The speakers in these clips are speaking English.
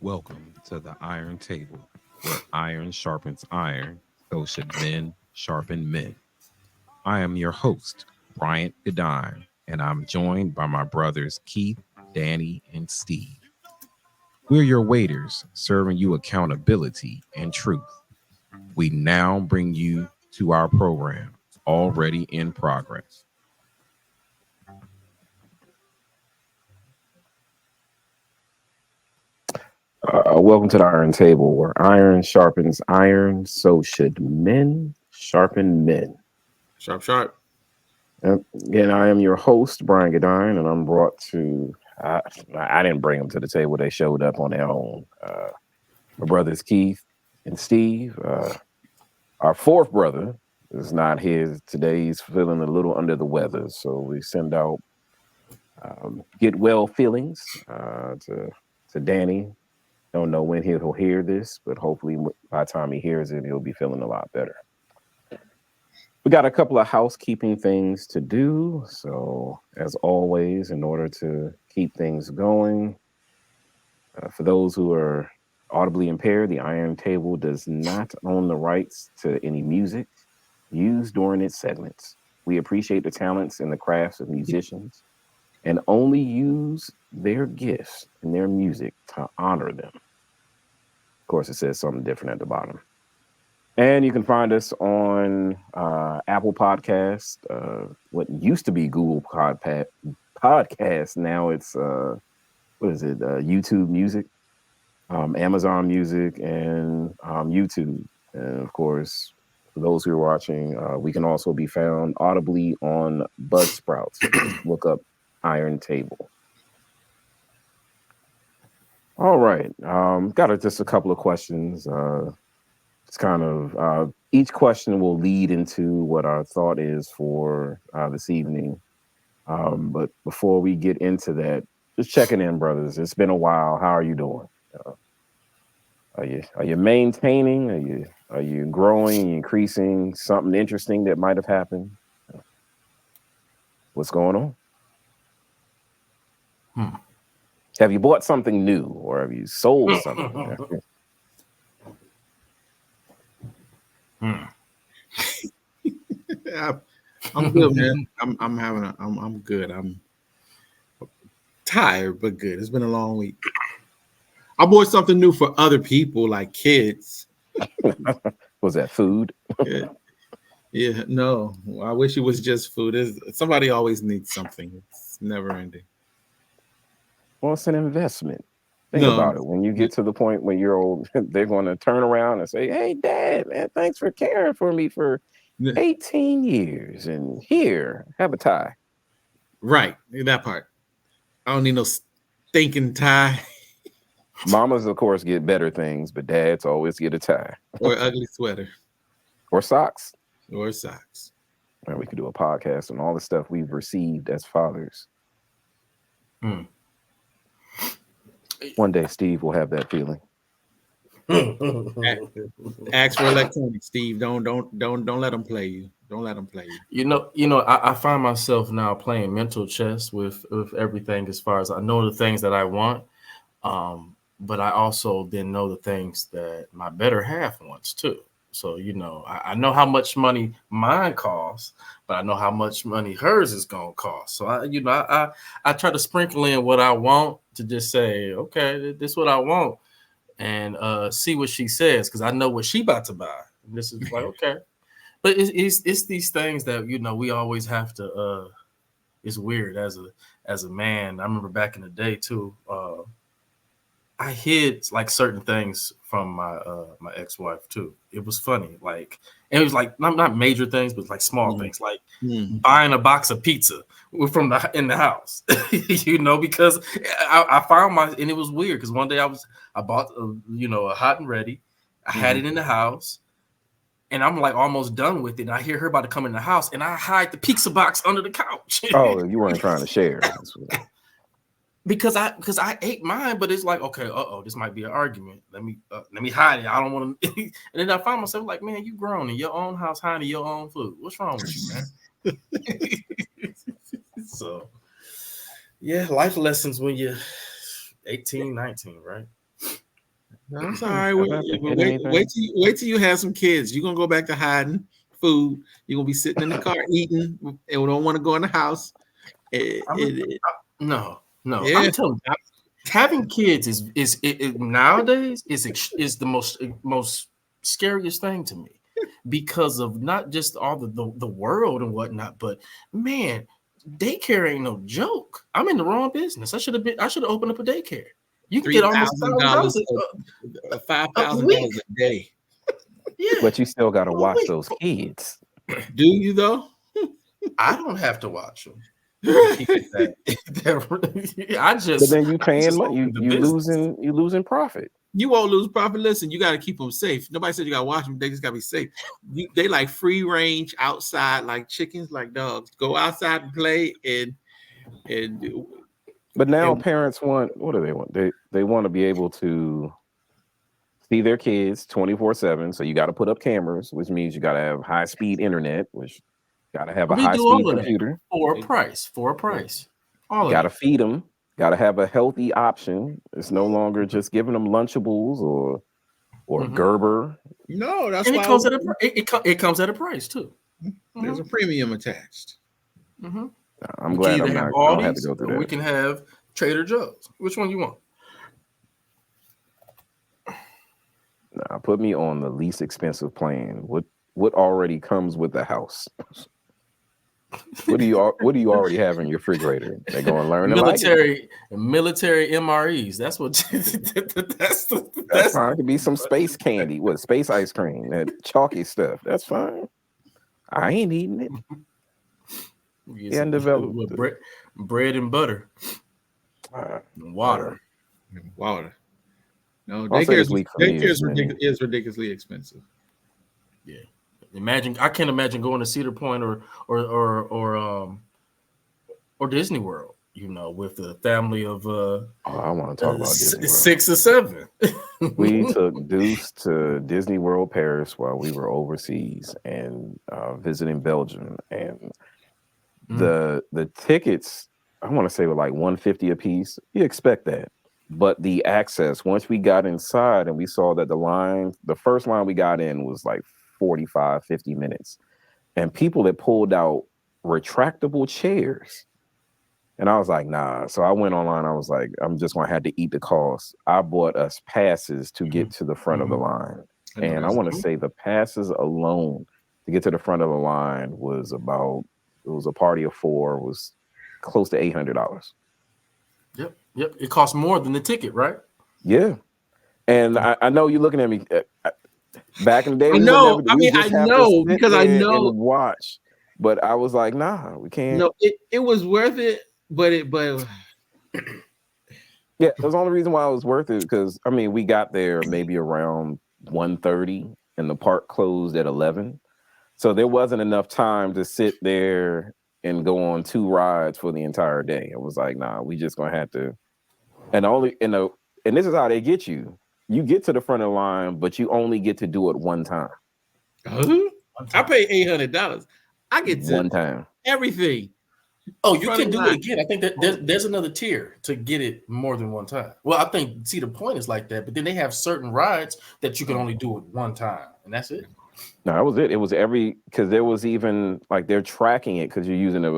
Welcome to the Iron Table, where iron sharpens iron, so should men sharpen men. I am your host, Bryant Gadine, and I'm joined by my brothers Keith, Danny, and Steve. We're your waiters, serving you accountability and truth. We now bring you to our program, already in progress. Welcome to the Iron Table, where iron sharpens iron, so should men sharpen men. Sharp, sharp. Again, I am your host, Brian Gadine, and I'm brought to. I didn't bring them to the table; they showed up on their own. My brothers Keith and Steve. Our fourth brother is not here today; he's feeling a little under the weather, so we send out get well feelings to Danny. Don't know when he'll hear this, but hopefully by the time he hears it, he'll be feeling a lot better. We got a couple of housekeeping things to do. So, as always, in order to keep things going, for those who are audibly impaired, the Iron Table does not own the rights to any music used during its segments. We appreciate the talents and the crafts of musicians and only use their gifts and their music to honor them. Of course, it says something different at the bottom. And you can find us on Apple Podcast, what used to be Google Podcast. Now it's, YouTube Music, Amazon Music, and YouTube. And of course, for those who are watching, we can also be found audibly on Buzzsprout. Look up Iron Table. All right. Got just a couple of questions. It's kind of each question will lead into what our thought is for this evening. But before we get into that, just checking in, brothers. It's been a while. How are you doing? Are you maintaining? Are you growing, increasing? Something interesting that might have happened? What's going on? Have you bought something new, or have you sold something? I'm good, man. I'm good. I'm tired, but good. It's been a long week. I bought something new for other people, like kids. Was that food? Yeah, no. I wish it was just food. Somebody always needs something. It's never ending. Well, it's an investment. Think about it. When you get to the point when you're old, they're going to turn around and say, "Hey, Dad, man, thanks for caring for me for 18 years. And here, have a tie." Right. That part. I don't need no stinking tie. Mamas, of course, get better things, but dads always get a tie. Or ugly sweater. Or socks. Or socks. And we could do a podcast on all the stuff we've received as fathers. One day, Steve will have that feeling. Ask for electronics, Steve. Don't let them play you. Don't let them play you. I find myself now playing mental chess with everything as far as I know the things that I want, but I also then know the things that my better half wants too. So, I know how much money mine costs, but I know how much money hers is going to cost. So, I try to sprinkle in what I want to just say, okay, this is what I want, and see what she says, because I know what she about to buy. And this is like, okay. But it's these things that, we always have to, it's weird as a man. I remember back in the day too, I hid like certain things from my ex-wife too. It was funny, like, and it was like not major things, but like small things, like buying a box of pizza from in the house, because I found and it was weird because one day I bought a hot and ready, I had it in the house, and I'm like almost done with it. And I hear her about to come in the house, and I hide the pizza box under the couch. Oh, you weren't trying to share. Because I ate mine, but it's like, okay, this might be an argument. Let me hide it. I don't want to. And then I found myself like, man, you grown in your own house, hiding your own food. What's wrong with you, man? So, yeah, life lessons when you're 18, 19, right? That's all right. Have I forget anything? Wait till you have some kids. You're gonna go back to hiding food. You're gonna be sitting in the car eating, and we don't want to go in the house. No. Yeah. I'm telling you, having kids is nowadays is the most scariest thing to me, because of not just all the world and whatnot, but man, daycare ain't no joke. I'm in the wrong business. I should have opened up a daycare. You can get almost $1,000 $5,000 a day. Yeah, But you still got to a watch week. those kids. Do you though? I don't have to watch them. I just. But then you paying money. opened the You business. losing profit. You won't lose profit. Listen, you got to keep them safe. Nobody said you got to watch them. They just got to be safe. They like free range outside, like chickens, like dogs. Go outside and play and. But now parents want, what do they want? They want to be able to see their kids 24/7. So you got to put up cameras, which means you got to have high speed internet, which got to have a high speed computer for a price. All got to of feed them. Got to have a healthy option. It's no longer just giving them Lunchables or Gerber. No, that's and why it comes at a price too. There's a premium attached. Mm-hmm. I'm glad I don't have to go through that. We can have Trader Joe's. Which one you want? Nah, put me on the least expensive plan. What already comes with the house? What do you already have in your refrigerator? They're going to learn military MREs. That's what. That's fine. It could be some space candy. What, space ice cream? That chalky stuff. That's fine. I ain't eating it. Yeah, developed bread and butter, and water. No, daycare is ridiculously expensive. Yeah, I can't imagine going to Cedar Point or Disney World. With a family of I want to talk about Disney World. 6 or 7. We took Deuce to Disney World Paris while we were overseas and visiting Belgium, and the tickets, I want to say, were like $150 a piece. You expect that, but the access, once we got inside and we saw that the first line we got in was like 45-50 minutes, and people had pulled out retractable chairs. And I was like, nah. So I went online. I was like, I'm just going to have to eat the cost. I bought us passes to get to the front of the line. And I want to say the passes alone to get to the front of the line was it was a party of 4, was close to $800. Yep. It costs more than the ticket, right? Yeah. And I know you're looking at me. Back in the day, I know. Because I know. And watch. But I was like, nah, we can't. No, it was worth it. But yeah, the only reason why it was worth it because we got there maybe around 1:30 and the park closed at 11, so there wasn't enough time to sit there and go on 2 rides for the entire day. It was like, nah, we just gonna have to. And this is how they get you. You get to the front of the line, but you only get to do it one time. I paid $800. I get to one time everything. Oh, you can do it again. I think that there's another tier to get it more than one time. Well, I think Cedar Point is like that, but then they have certain rides that you can only do it one time, and that's it. No, that was it. It was because there was even like they're tracking it because you're using a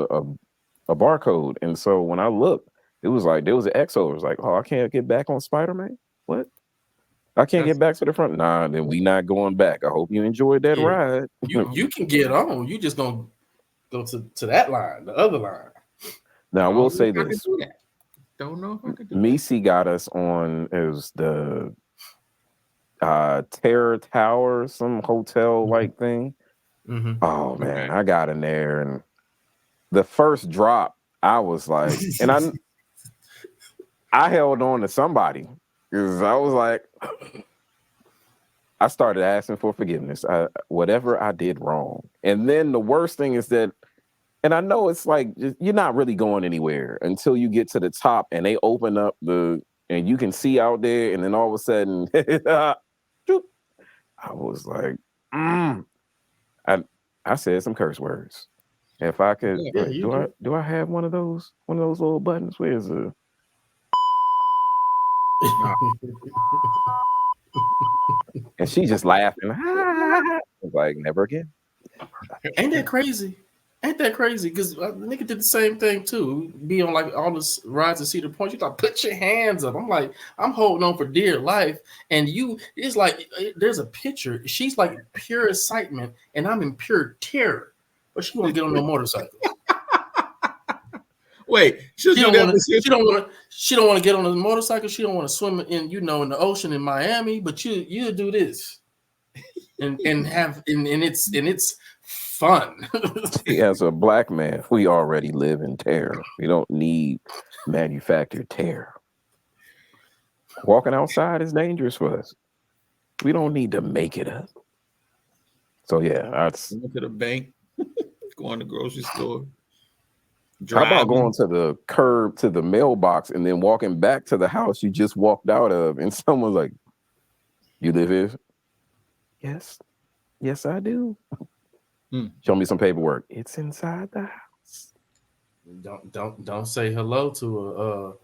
barcode. And so when I looked, it was like there was an X over. It was like, oh, I can't get back on Spider-Man. What? I can't get back to the front. Nah, then we not going back. I hope you enjoyed that ride. You can get on. You just gonna go to that line, the other line. Now I will say this. Don't know if I could do Misi got us on as the Terror Tower, some hotel like thing. Oh man, I got in there and the first drop, I was like, and I held on to somebody because I was like, I started asking for forgiveness. Whatever I did wrong. And then the worst thing is that, and I know it's like, you're not really going anywhere until you get to the top and they open up and you can see out there. And then all of a sudden, I was like, I said some curse words. If I could, do I have one of those little buttons? Where's the? And she just laughing. I was like, never again. Ain't that crazy? Ain't that crazy? Because nigga did the same thing too. Be on like all the rides to Cedar Point. You thought, put your hands up. I'm like, I'm holding on for dear life. And it's like, there's a picture. She's like pure excitement, and I'm in pure terror. But she want to get on no motorcycle. Wait, She don't want to. She don't want to get on a motorcycle. She don't want to swim in the ocean in Miami. But you do this, and it's fun. See, as a black man, we already live in terror. We don't need manufactured terror. Walking outside is dangerous for us. We don't need to make it up. So yeah, that's. Go to the bank, going to the grocery store. How about going to the curb to the mailbox and then walking back to the house you just walked out of, and someone's like, "You live here?" Yes, I do. Show me some paperwork. It's inside the house. Don't say hello to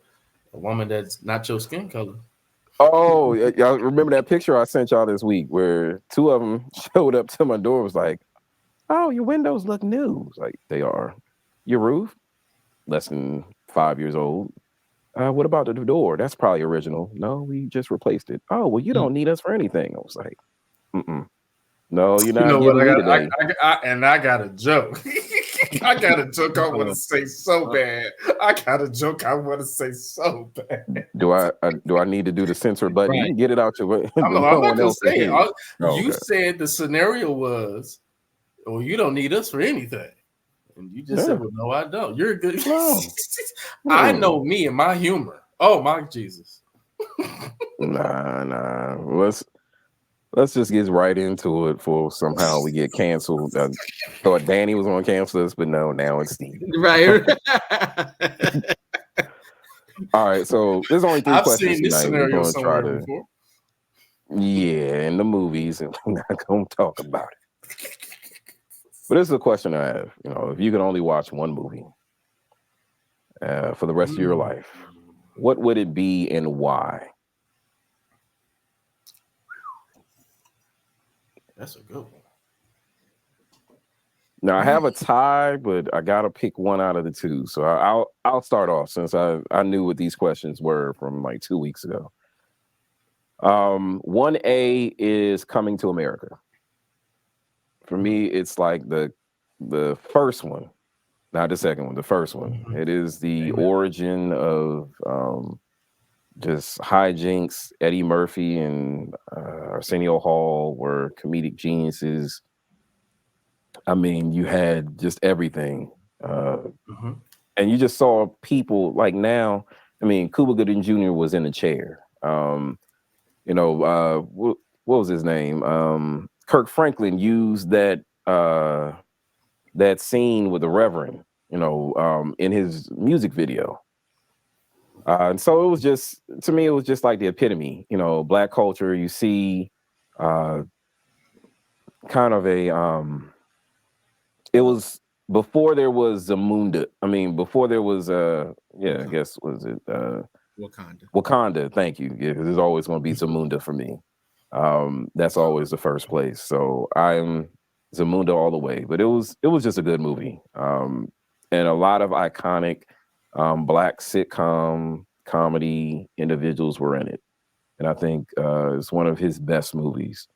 a woman that's not your skin color. Oh, y'all remember that picture I sent y'all this week where two of them showed up to my door? Was like, "Oh, your windows look new." It's like, they are. Your roof, less than 5 years old. What about the door? That's probably original. No, we just replaced it. Oh, well, you don't need us for anything. I was like, no, you're not giving me today. I got a joke. I got a joke I want to say so bad. I got a joke I want to say so bad. Do I need to do the censor button? Right. You can get it out your way. I'm not gonna say it. You said the scenario was, well, you don't need us for anything. And you just said, well, no, I don't. You're a good. No. I know me and my humor. Oh my Jesus. Nah. Let's just get right into it for somehow we get canceled. I thought Danny was going to cancel us, but no, now it's Steve. Right. All right, so there's only 3 questions seen this tonight. Scenario somewhere before. Yeah, in the movies, and we're not going to talk about it. But this is a question I have. If you could only watch one movie for the rest of your life, what would it be and why? That's a good one. Now I have a tie, but I gotta pick one out of the two. So I'll start off since I knew what these questions were from like 2 weeks ago. 1A is Coming to America. For me, it's like the first one, not the second one, the first one. It is the origin of just hijinks. Eddie Murphy and Arsenio Hall were comedic geniuses. I mean, you had just everything. And you just saw people like now. I mean, Cuba Gooding Jr. was in a chair. What was his name? Kirk Franklin used that scene with the Reverend, in his music video. And so it was just, to me, it was just like the epitome, Black culture. You see kind of it was before there was Zamunda. I mean, before there was, I guess, was it? Wakanda, thank you. Yeah, because there's always going to be Zamunda for me. That's always the first place. So I'm Zamunda all the way. But it was just a good movie. And a lot of iconic Black sitcom comedy individuals were in it. And I think it's one of his best movies.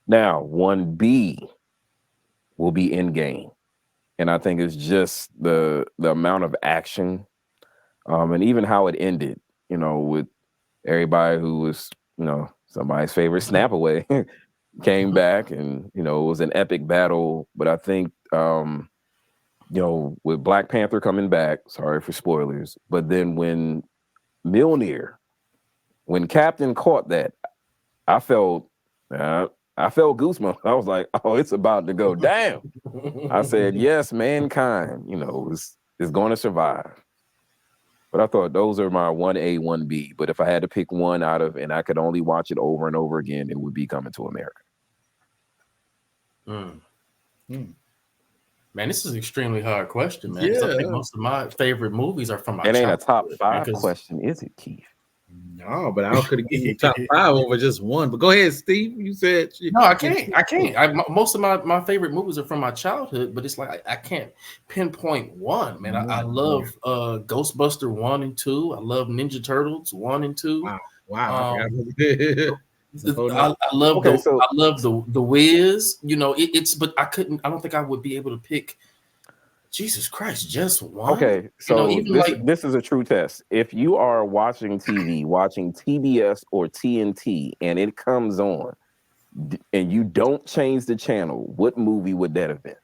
Now, 1B will be Endgame. And I think it's just the amount of action and even how it ended, with everybody who was, somebody's favorite snap away came back, and, it was an epic battle. But I think, with Black Panther coming back, sorry for spoilers, but then when Captain caught that, I felt goosebumps. I was like, oh, it's about to go down. I said, yes, mankind, is going to survive. But I thought those are my 1A, 1B. But if I had to pick one out of, and I could only watch it over and over again, it would be Coming to America. Man, this is an extremely hard question, man. Yeah. I think most of my favorite movies are from my childhood. It ain't a top 5 because... question, is it, Keith? No, but I could have given you top 5 over just one. But go ahead, Steve. You said No, I can't. Most of my favorite movies are from my childhood, but it's like I can't pinpoint one. Man, I love Ghostbuster 1 and 2. I love Ninja Turtles 1 and 2. Wow. I love the Wiz. You know, but I don't think I would be able to pick. Jesus Christ, just one. Okay, so this is a true test. If you are watching TV, watching TBS or TNT, and it comes on, and you don't change the channel, what movie would that have been?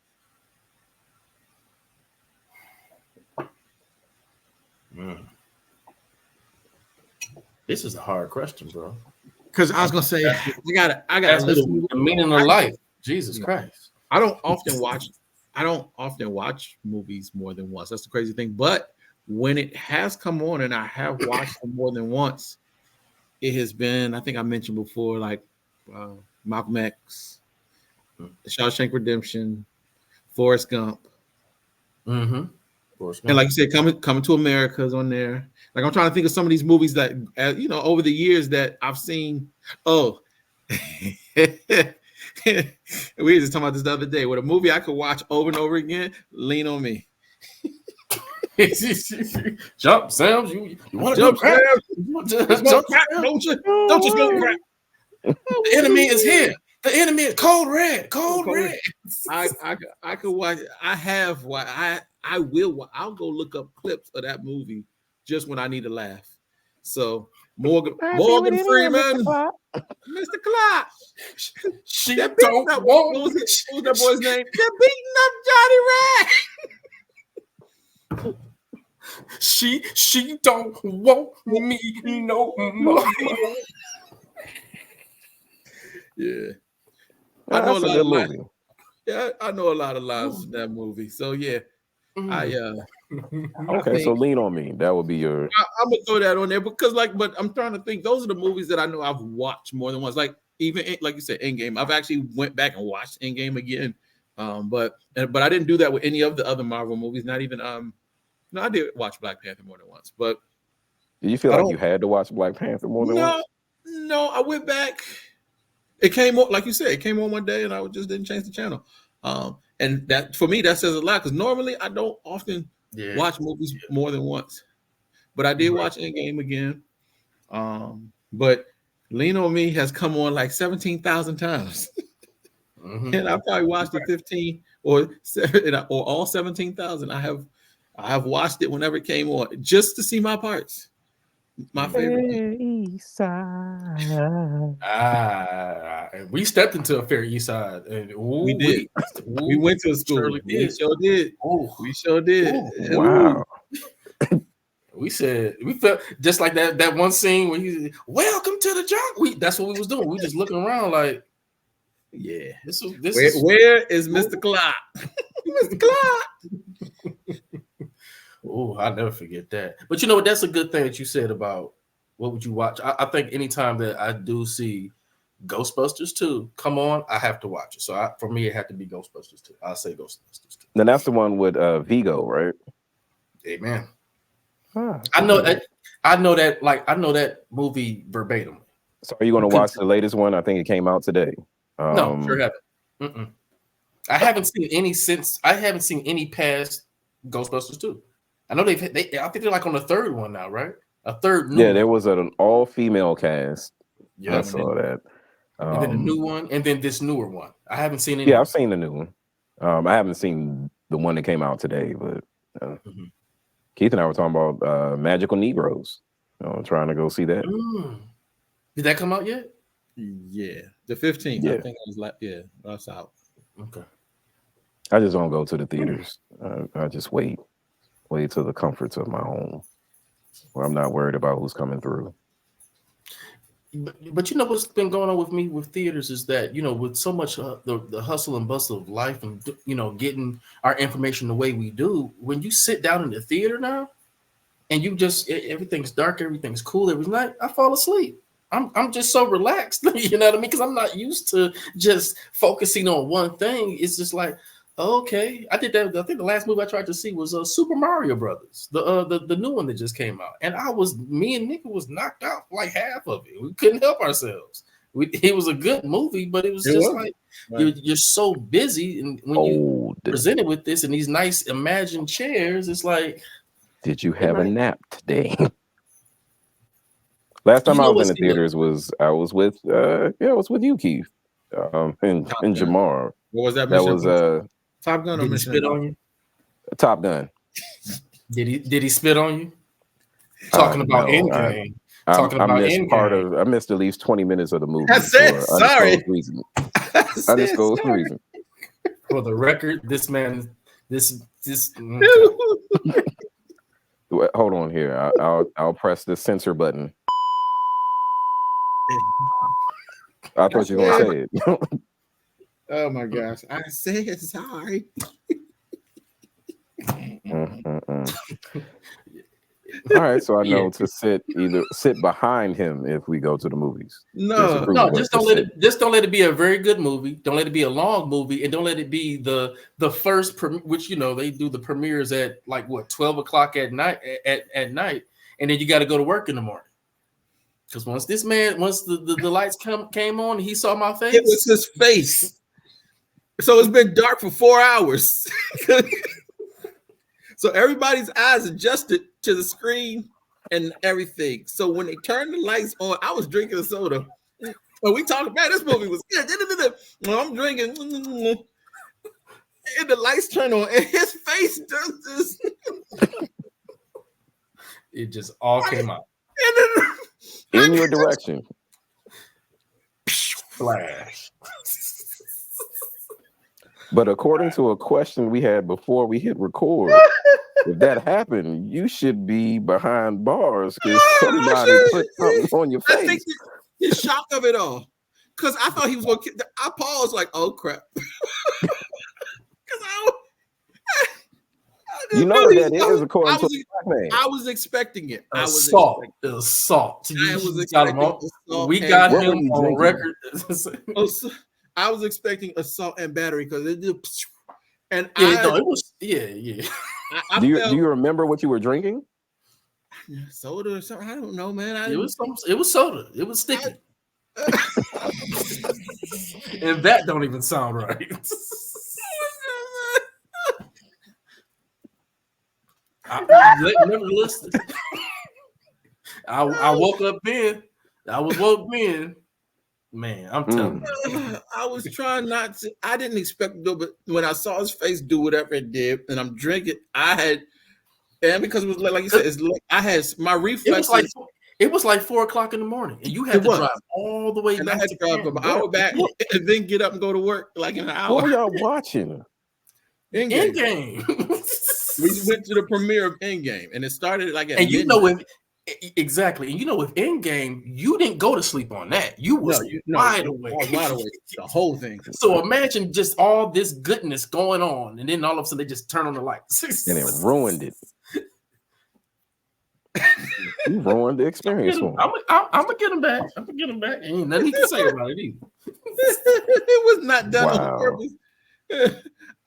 This is a hard question, bro. Because I was gonna say I gotta listen. The meaning of life. Jesus Christ. I don't often watch movies more than once. That's the crazy thing. But when it has come on and I have watched it more than once, it has been, I think I mentioned before, like Malcolm X, Shawshank Redemption, Forrest Gump. Mm-hmm. And like you said, coming to America is on there. Like I'm trying to think of some of these movies that over the years that I've seen. Oh, we were just talking about this the other day. With a movie I could watch over and over again, Lean on Me. Jump, Sam. You want to jump, Sam? Jump, crap, don't you smoke crack. The enemy is here. The enemy is cold red. Cold red. I could watch. I have. I will. I'll go look up clips of that movie just when I need to laugh. So Morgan Freeman, Mr. Clark. She don't want. What was that boy's name? They're beating up Johnny Rat. She don't want me no more. Yeah. That's a good movie. Yeah, I know a lot of lines in that movie. So yeah, Okay, so Lean on Me. That would be your. I'm gonna throw that on there because, but I'm trying to think. Those are the movies that I know I've watched more than once. Like even like you said, Endgame. I've actually went back and watched Endgame again. But I didn't do that with any of the other Marvel movies. Not even No, I did watch Black Panther more than once. But did you feel like you had to watch Black Panther more than once? No, I went back. It came on, like you said, it came on one day, and I just didn't change the channel. And that for me, that says a lot because normally I don't often watch movies more than once. But I did watch Endgame again. But Lean on Me has come on like 17,000 times. And I probably watched it 15 or all 17,000. I have watched it whenever it came on just to see my parts. My favorite. East Side. We stepped into a Fair East Side. And, we did. We went to a school. We sure did. We sure did. Wow. We felt just like that one scene where he welcome to the junk. That's what we was doing. We just looking around like, yeah. Where is Mr. Clark? Mr. Clark. Oh, I'll never forget that. But you know what? That's a good thing that you said about what would you watch. I think anytime that I do see Ghostbusters 2 come on, I have to watch it. So for me, it had to be Ghostbusters 2. I'll say Ghostbusters 2. Then that's the one with Vigo, right? Amen. I know that movie verbatim. So are you going to watch the latest one? I think it came out today. No, sure haven't. I haven't seen any since. I haven't seen any past Ghostbusters 2. I know I think they're like on the third one now, right? A third new one. There was an all-female cast. Yeah, I saw that. And then a new one, and then this newer one. I haven't seen any. Yeah, I've seen the new one. I haven't seen the one that came out today, but Keith and I were talking about Magical Negroes. Trying to go see that. Did that come out yet? Yeah, the 15th. I think it was like that's out. Okay. I just don't go to the theaters. I just wait till the comforts of my home, where I'm not worried about who's coming through. But you know what's been going on with me with theaters is that, with so much the hustle and bustle of life and, getting our information the way we do, when you sit down in the theater now and you just, everything's dark, everything's cool every night, I fall asleep. I'm just so relaxed, you know what I mean? Because I'm not used to just focusing on one thing. It's just like, Okay, I did that. I think the last movie I tried to see was Super Mario Brothers, the new one that just came out, and me and Nick was knocked out for like half of it. We couldn't help ourselves. It was a good movie, but it was like you're so busy, and when you presented with this and these nice imagined chairs, it's like, did you have a nap today? Last time I was in the theaters I was with you, Keith, and Jamar. What was that? That was Top Gun. Did he spit on you? Top Gun. Did he spit on you? Talking about Endgame. I missed at least 20 minutes of the movie. I said sorry. Undisclosed reason. For the record, this man, this. Hold on here. I'll press the censor button. I thought you were gonna say it. Oh my gosh! I said sorry. All right, so I know to sit behind him if we go to the movies. No, just don't let it be a very good movie. Don't let it be a long movie, and don't let it be the first which they do the premieres at like 12 o'clock at night at night, and then you got to go to work in the morning. Because once the lights came on, and he saw my face. It was his face. So it's been dark for 4 hours. So everybody's eyes adjusted to the screen and everything. So when they turned the lights on, I was drinking a soda. When we talked about this movie was good. Well, I'm drinking, and the lights turn on, and his face does this. It just all came out. In your direction. Flash. But according to a question we had before we hit record, if that happened, you should be behind bars because somebody put something on your face. I think the shock of it all. Because I thought he was going to. I paused like, oh crap. You know that it is according to the black man. I was expecting it. Assault. We got him on record. I was expecting assault and battery because it did. And it was. I do you remember what you were drinking? Soda or something? I don't know, man. It was soda. It was sticky. And that don't even sound right. Nevertheless, I woke up in. I was woke in. Man, I'm telling you. I was trying not to. I didn't expect to do, but when I saw his face do whatever it did, and I'm drinking, and because it was like you said, I had my reflex. It was like 4 o'clock in the morning, and you had to drive all the way back. I had to drive an hour back, and then get up and go to work like in an hour. What were y'all watching? Endgame. We went to the premiere of Endgame, and it started like at midnight. Exactly. And with Endgame, you didn't go to sleep on that. You was wide awake. Wide awake. The whole thing. So imagine just all this goodness going on, and then all of a sudden they just turn on the lights. And it ruined it. You ruined the experience. I'm gonna get him back. Ain't nothing he can say about it either. It was not done on purpose.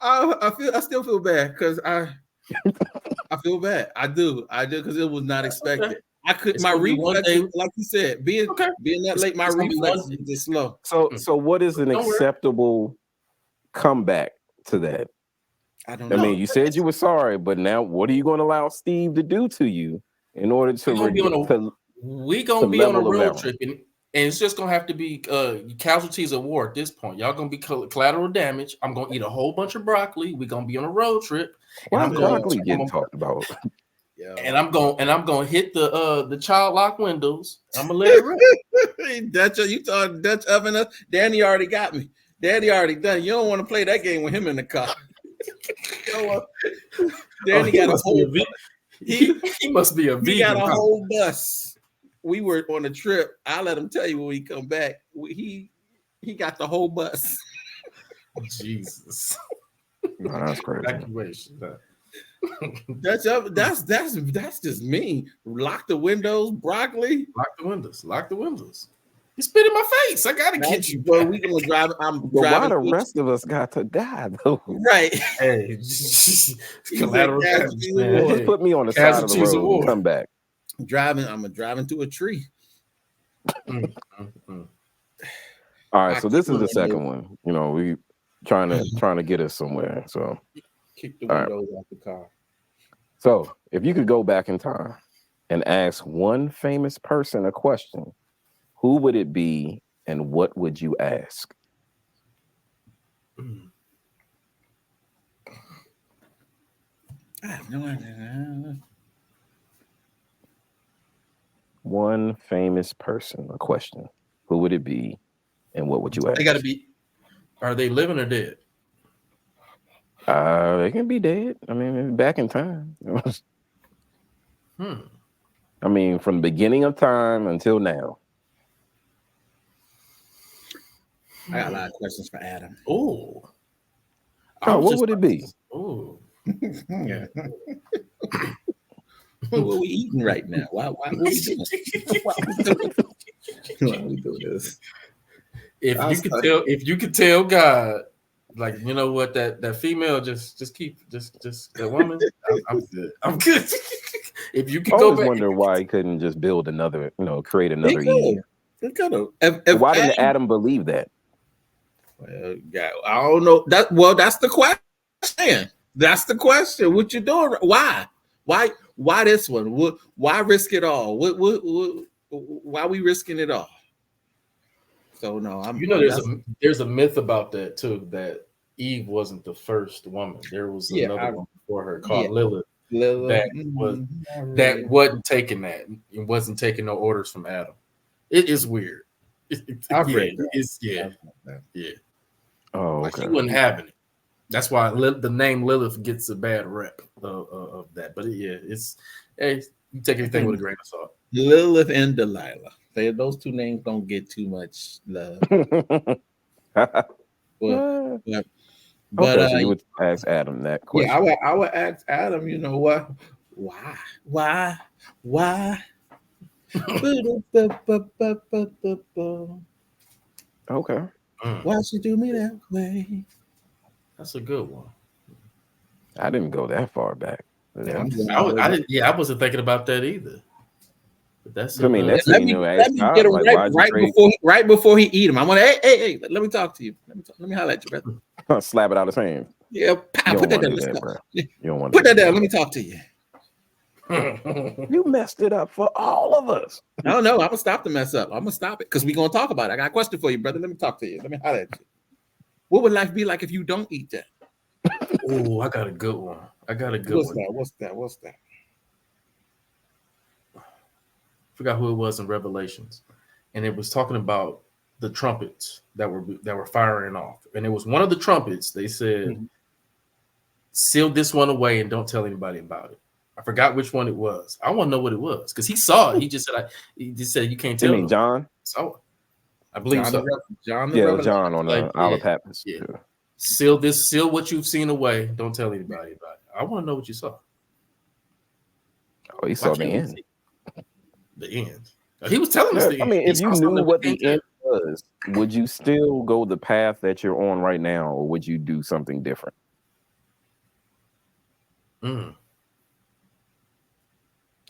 I still feel bad because I feel bad. I do because it was not expected. Okay. I could my reflex, like you said, being that late, my reflex is just slow. So what is an acceptable comeback to that? I don't know. I mean, you said you were sorry, but now what are you going to allow Steve to do to you in order to we're gonna be on a road trip, and it's just gonna have to be casualties of war at this point. Y'all gonna be collateral damage. I'm gonna eat a whole bunch of broccoli. We're gonna be on a road trip. Why broccoli getting talked about? Yeah. And I'm gonna hit the child lock windows. I'm gonna let it rip. Dutch, you thought Dutch oven? Danny already got me. Daddy already done. You don't want to play that game with him in the car. Danny got a whole. He must be a vegan. He got a whole bus. We were on a trip. I'll let him tell you when we come back. He got the whole bus. Jesus. No, that's crazy. That's just me. Lock the windows, broccoli. Lock the windows. You spit in my face. I gotta get you. Well, we gonna drive. I'm But why driving. the rest of us got to die though? Right. Hey, collateral damage, man. Just put me on the side of the Casualties of road war. and come back. I'm driving to a tree. All right, so this is the second one. You know, we trying to get us somewhere. So Kick the windows off the car. So if you could go back in time and ask one famous person a question, who would it be and what would you ask? I have no idea. One famous person a question. Who would it be and what would you ask? They gotta be. Are they living or dead? They can be dead. I mean, back in time. I mean, from the beginning of time until now. I got a lot of questions for Adam. Oh, what would it be? Oh, Yeah. What are we eating right now? Why what are we doing? Why we doing this? If you could tell God, like, you know what, that female just that woman, I'm good. I'm good. If you could I go always back, wonder why he couldn't just build another, create another Eve. Why didn't Adam believe that? Well, yeah, I don't know. That's the question. That's the question. What you doing? Why? Why this one? Why risk it all? Why are we risking it all? So no, there's a myth about that too, that Eve wasn't the first woman. There was another one before her called Lilith. That wasn't taking that. It wasn't taking no orders from Adam. It is weird. I've read that. Yeah. Oh, like okay. he wasn't having it. That's why the name Lilith gets a bad rep of that. But it's you take everything with a grain of salt. Lilith and Delilah. Those two names don't get too much love. But so you would ask Adam that question. Yeah, I would ask Adam. You know what? Why? Okay. Why she do me that way? That's a good one. I didn't go that far back. I wasn't thinking about that either. But that's. Let me get him right before he eat him. I'm gonna hey, let me talk to you. Let me holler at you, brother. Slap it out his hand. Yeah, put that down. You don't want put that down. Let me talk to you. You messed it up for all of us. No, I'm gonna stop the mess up. I'm gonna stop it because we're gonna talk about it. I got a question for you, brother. Let me talk to you. Let me holler at you. What would life be like if you don't eat that? Oh, I got a good one. What's that? Forgot who it was in Revelations, and it was talking about the trumpets that were firing off, and it was one of the trumpets. They said, "Seal this one away and don't tell anybody about it." I forgot which one it was. I want to know what it was because he saw it. He just said, "You can't tell." You mean John? So I believe so. John on the Isle of Patmos. Yeah. Seal what you've seen away. Don't tell anybody about it. I want to know what you saw. Oh, he saw the end. The end. He was telling us the end. I mean, if you knew what the end was, would you still go the path that you're on right now, or would you do something different? Because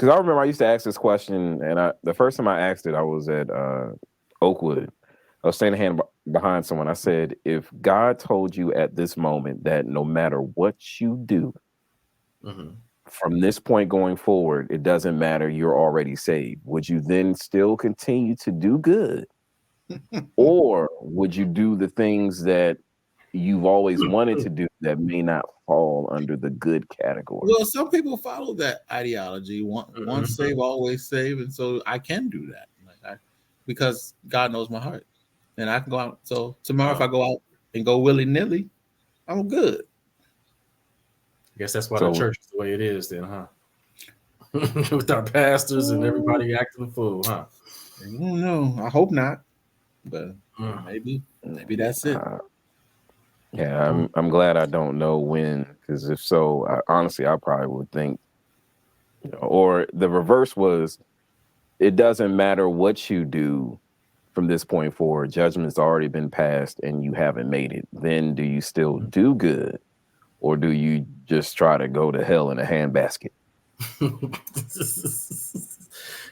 I remember I used to ask this question, and the first time I asked it, I was at Oakwood. I was standing behind someone. I said, if God told you at this moment that no matter what you do, from this point going forward, it doesn't matter, you're already saved, would you then still continue to do good? Or would you do the things that you've always wanted to do that may not fall under the good category? Well, some people follow that ideology. Once save, always save. And so I can do that because God knows my heart. And I can go out. So tomorrow, if I go out and go willy-nilly, I'm good. I guess that's why the church is the way it is then, huh? With our pastors and everybody acting a fool, huh? I don't know. I hope not. But maybe that's it. Yeah, I'm glad I don't know when, because if so, honestly, I probably would think, or the reverse was, it doesn't matter what you do, from this point forward, judgment's already been passed and you haven't made it, then do you still do good, or do you just try to go to hell in a handbasket?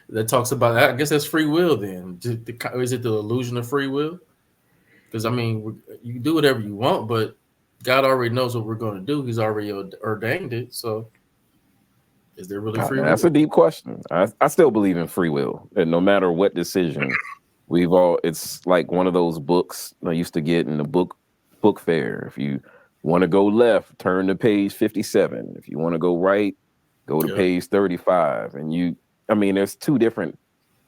That talks about, I guess that's free will then. Is it the illusion of free will? Because, I mean, you can do whatever you want, but God already knows what we're going to do. He's already ordained it. So is there really free will? That's a deep question. I still believe in free will. And no matter what decision, it's like one of those books I used to get in the book fair. If you want to go left, turn to page 57. If you want to go right, go to page 35. And there's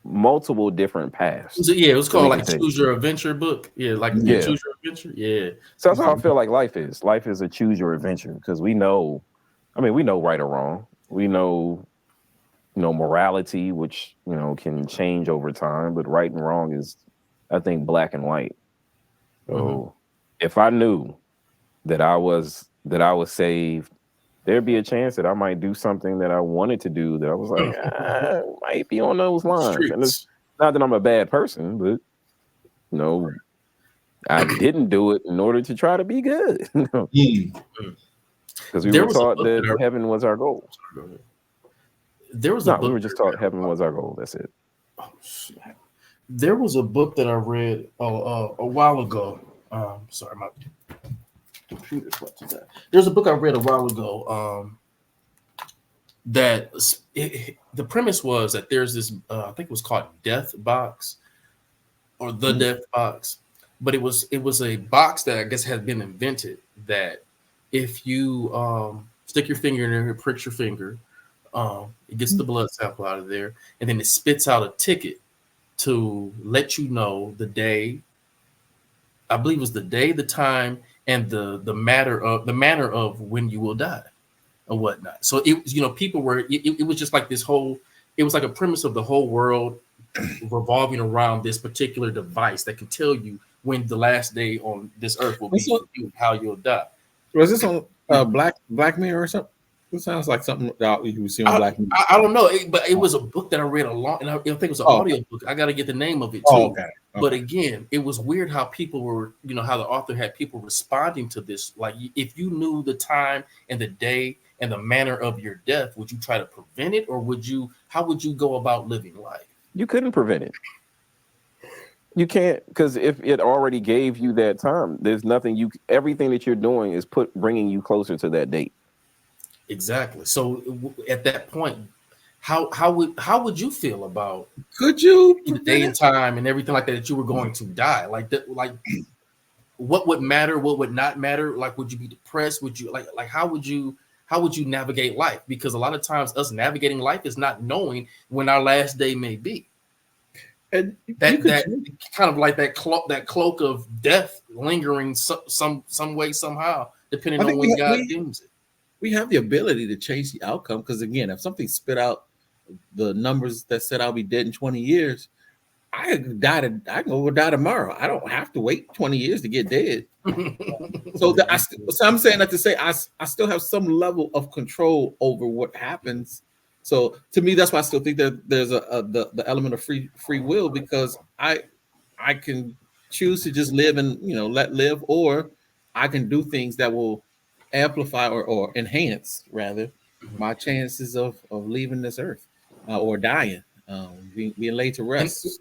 multiple different paths. It was called like Choose Your Adventure book. Yeah, like Choose Your Adventure. Yeah. So that's how I feel like life is. Life is a choose your adventure, because we know right or wrong. We know, morality, which, can change over time, but right and wrong is, I think, black and white. So if I knew that I was saved, there'd be a chance that I might do something that I wanted to do that I was like, might be on those lines. And it's not that I'm a bad person, but I didn't do it in order to try to be good. Because we were taught that heaven was our goal. We were just taught heaven was our goal. That's it. Oh, shit. There was a book that I read a while ago. Sorry, my computer. There's a book I read a while ago that the premise was that there's this I think it was called Death Box or the Death Box, but it was a box that I guess had been invented that if you stick your finger in there and prick your finger, it gets the blood sample out of there, and then it spits out a ticket to let you know the day. I believe it was the day, the time, and the manner of when you will die or whatnot. So it people were it was just like this whole, it was like a premise of the whole world revolving around this particular device that can tell you when the last day on this earth will be, how you'll die. Was this on Black Mirror or something? It sounds like something that you see on Black Mirror. I don't know, but it was a book that I read and I think it was an audio book. I got to get the name of it too. Okay. But again, it was weird how people were, how the author had people responding to this. Like, if you knew the time and the day and the manner of your death, would you try to prevent it, or how would you go about living life? You couldn't prevent it. You can't, because if it already gave you that time, there's nothing everything that you're doing is bringing you closer to that date. Exactly. So at that point, how would you feel about, could you the day and time and everything like that you were going to die? Like that, like what would matter, what would not matter? Like, would you be depressed? Would you like how would you navigate life? Because a lot of times us navigating life is not knowing when our last day may be. And that kind of like that cloak of death lingering some way, somehow, depending on when God deems it. We have the ability to change the outcome, because again, if something spit out the numbers that said I'll be dead in 20 years, I can go die tomorrow. I don't have to wait 20 years to get dead. So I'm saying that to say I still have some level of control over what happens. So to me, that's why I still think that there's the element of free will, because I can choose to just live and let live, or I can do things that will amplify or enhance rather my chances of leaving this earth or dying, being laid to rest.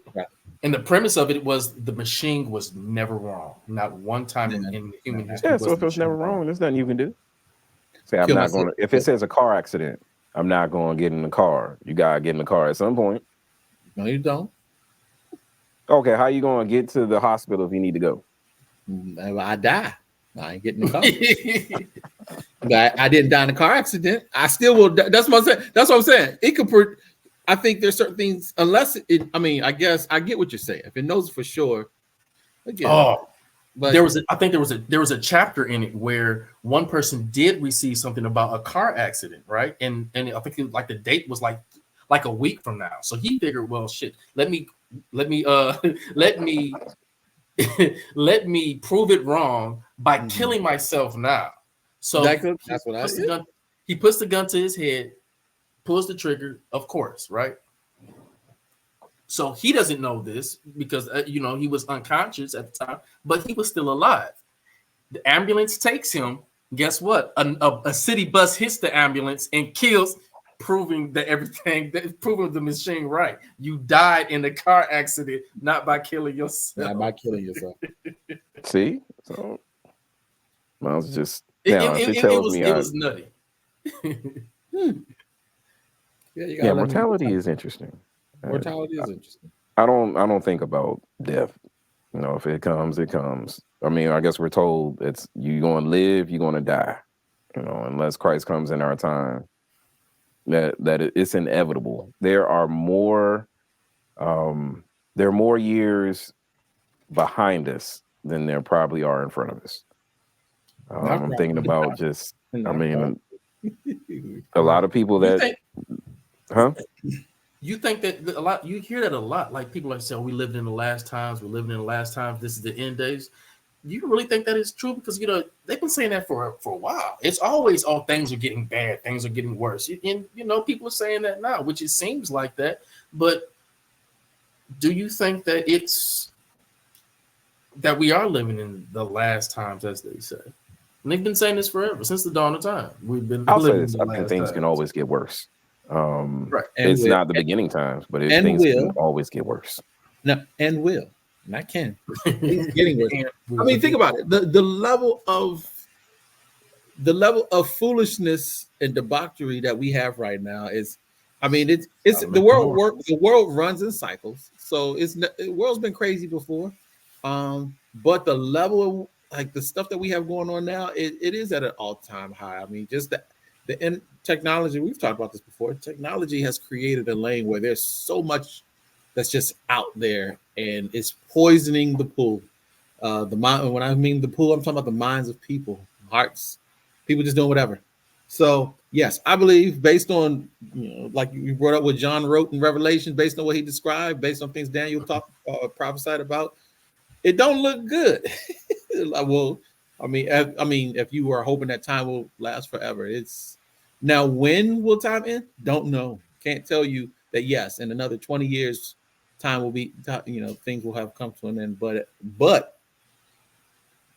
And the premise of it was the machine was never wrong, not one time in human history. Yeah, so if it's never wrong, there's nothing you can do. Say, I'm not going to. If it says a car accident, I'm not going to get in the car. You gotta get in the car at some point. No, you don't. Okay, how you going to get to the hospital if you need to go? I die. I ain't getting in the car. But I didn't die in a car accident. I still will. That's what I'm saying. That's what I'm saying. It could. I think there's certain things, unless it. I mean, I guess I get what you're saying. If it knows for sure. Again, but there was a chapter in it where one person did receive something about a car accident, right? And I think the date was like a week from now. So he figured, well, shit, let me let me prove it wrong by killing myself now. So that's what he puts the gun to his head, pulls the trigger, of course, right? So he doesn't know this because he was unconscious at the time, but he was still alive. The ambulance takes him. Guess what? A city bus hits the ambulance and kills, proving the machine right. You died in a car accident, not by killing yourself. Not by killing yourself. See, so I was just it was nutty. Yeah, mortality is interesting. Mortality is interesting. I don't think about death. You know, if it comes, it comes. I mean, I guess we're told it's you're going to live, you're going to die. You know, unless Christ comes in our time, that it's inevitable. There are more years behind us than there probably are in front of us. I'm thinking about just, I mean, a lot of people that, You think that a lot? You hear that a lot. Like people like say, "Oh, we lived in the last times. We're living in the last times. This is the end days." You really think that is true? Because they've been saying that for a while. It's always, "Oh, things are getting bad. Things are getting worse." And people are saying that now, which it seems like that. But do you think that that we are living in the last times, as they say? And they've been saying this forever, since the dawn of time. We've been living in the last I think things times. can always get worse. Right. It's not the beginning times, but things can always get worse. No, and will. Not can. It's getting worse. I mean, think about it. The level of foolishness and debauchery that we have right now is, I mean, it's the world runs in cycles. So the world's been crazy before. But the level of like the stuff that we have going on now, it is at an all-time high. I mean, just the technology, we've talked about this before. Technology has created a lane where there's so much that's just out there and it's poisoning the pool. The mind, when I mean the pool, I'm talking about the minds of people, hearts, people just doing whatever. So yes, I believe based on, like you brought up what John wrote in Revelation, based on what he described, based on things Daniel prophesied about, it don't look good. Well, I mean, if you are hoping that time will last forever, it's now when will time end? Don't know. Can't tell you that. Yes, in another 20 years, time will be. Things will have come to an end. But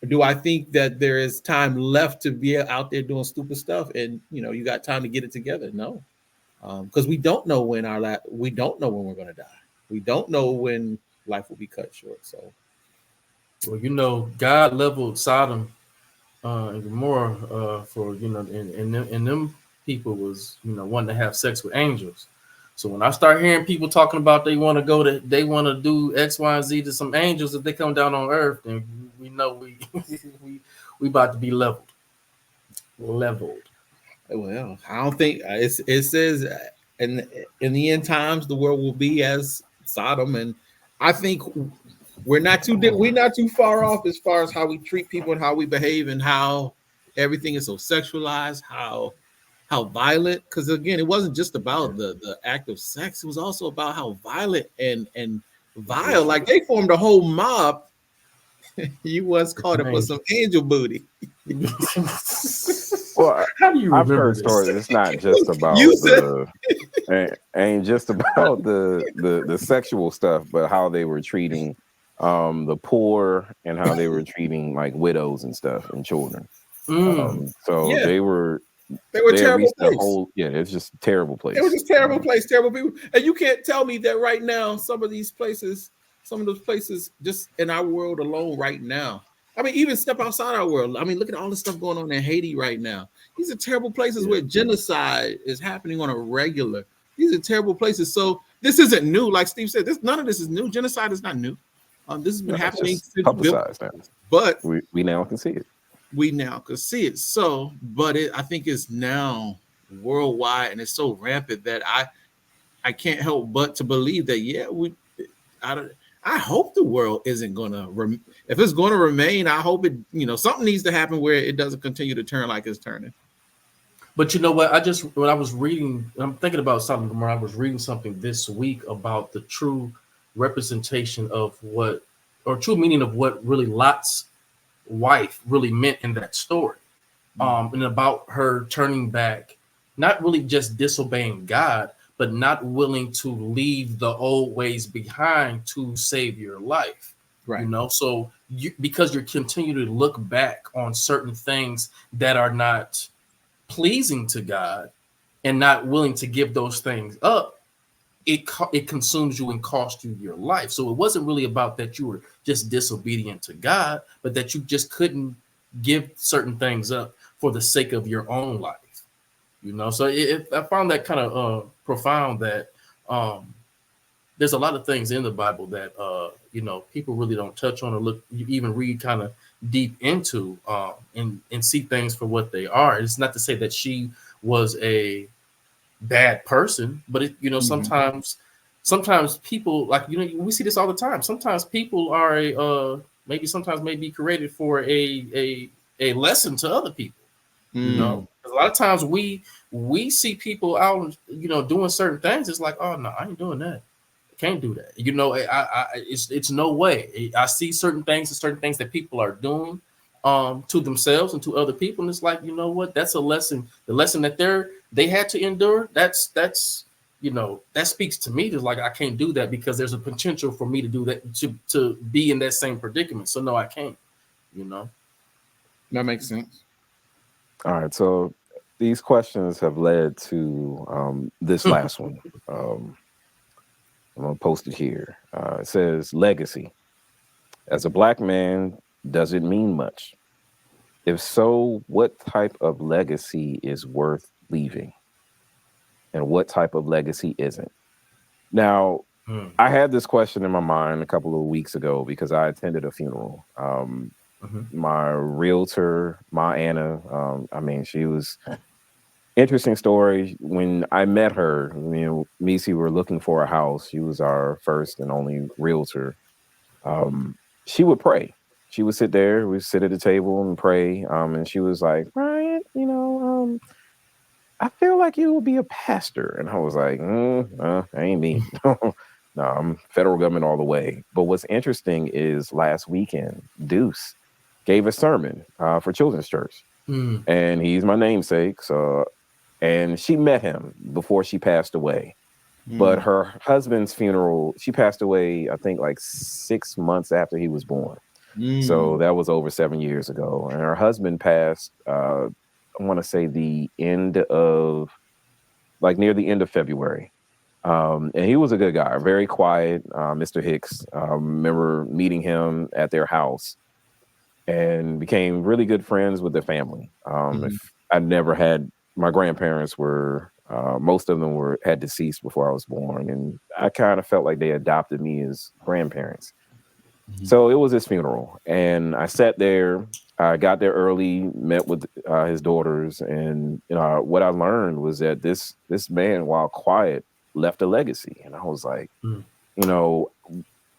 do I think that there is time left to be out there doing stupid stuff and you got time to get it together? No, because we don't know when we don't know when we're going to die. We don't know when life will be cut short. So. Well, God leveled Sodom and Gomorrah for and them people was wanting to have sex with angels. So when I start hearing people talking about they want to do X, Y, and Z to some angels if they come down on earth, then we know we about to be leveled. Well, I don't think it says in the end times the world will be as Sodom, and I think we're not too far off as far as how we treat people and how we behave and how everything is so sexualized, how violent. Because again, it wasn't just about the act of sex; it was also about how violent and vile. Like they formed a whole mob. You was caught up with some angel booty. Well, how do you I've remember heard this? stories. It's not just about ain't just about the sexual stuff, but how they were treating the poor and how they were treating like widows and stuff and children. They were terrible place. It's just a terrible place. It was just terrible place, terrible people. And you can't tell me that right now, some of those places just in our world alone right now. I mean, even step outside our world. I mean, look at all the stuff going on in Haiti right now. These are terrible places where genocide is happening on a regular. These are terrible places. So this isn't new. Like Steve said, none of this is new. Genocide is not new. This has been happening since publicized now. But we now can see it. We now can see it. So, but I think it's now worldwide and it's so rampant that I can't help but to believe that I hope the world isn't gonna if it's going to remain. I hope it something needs to happen where it doesn't continue to turn like it's turning. But you know what? When I was reading, I'm thinking about something. I was reading something this week about the true representation of true meaning of what really Lot's wife really meant in that story, and about her turning back, not really just disobeying God, but not willing to leave the old ways behind to save your life. Right. You know, so because you're continuing to look back on certain things that are not pleasing to God and not willing to give those things up, it consumes you and costs you your life. So it wasn't really about that you were just disobedient to God, but that you just couldn't give certain things up for the sake of your own life. You know, so I found that kind of profound that there's a lot of things in the Bible that you know, people really don't touch on or look, you even read kind of deep into and see things for what they are. It's not to say that she was a bad person, but it, you know, sometimes people, like, you know, we see this all the time. Sometimes people are sometimes may be created for a lesson to other people. You know, a lot of times we see people out, you know, doing certain things. It's like, oh no, I ain't doing that. I can't do that. You know, it's no way. I see certain things that people are doing to themselves and to other people, and it's like, you know what? That's a lesson. The lesson that they had to endure. That's you know, that speaks to me. Just like, I can't do that because there's a potential for me to do that, to be in that same predicament. So no, I can't. You know, that makes sense. All right, so these questions have led to this last one. I'm gonna post it here. It says, legacy. As a Black man, does it mean much? If so, what type of legacy is worth leaving? And what type of legacy isn't? Now, I had this question in my mind a couple of weeks ago because I attended a funeral. My realtor, Ma Anna, I mean, she was interesting story. When I met her, you know, we were looking for a house. She was our first and only realtor. She would pray. She would sit there. We'd sit at the table and pray. And she was like, Brian, you know, I feel like you will be a pastor. And I was like, that ain't me. No, I'm federal government all the way. But what's interesting is last weekend, Deuce gave a sermon for Children's Church. And he's my namesake. So, and she met him before she passed away. But her husband's funeral, she passed away, I think, like 6 months after he was born. So that was over 7 years ago. And her husband passed, I want to say the end of, like near the end of February. And he was a good guy, very quiet, Mr. Hicks. Remember meeting him at their house and became really good friends with their family. If I never had, my grandparents were, most of them had deceased before I was born. And I kind of felt like they adopted me as grandparents. So it was his funeral, and I sat there. I got there early, met with his daughters, and you know, what I learned was that this man, while quiet, left a legacy. And I was like, you know,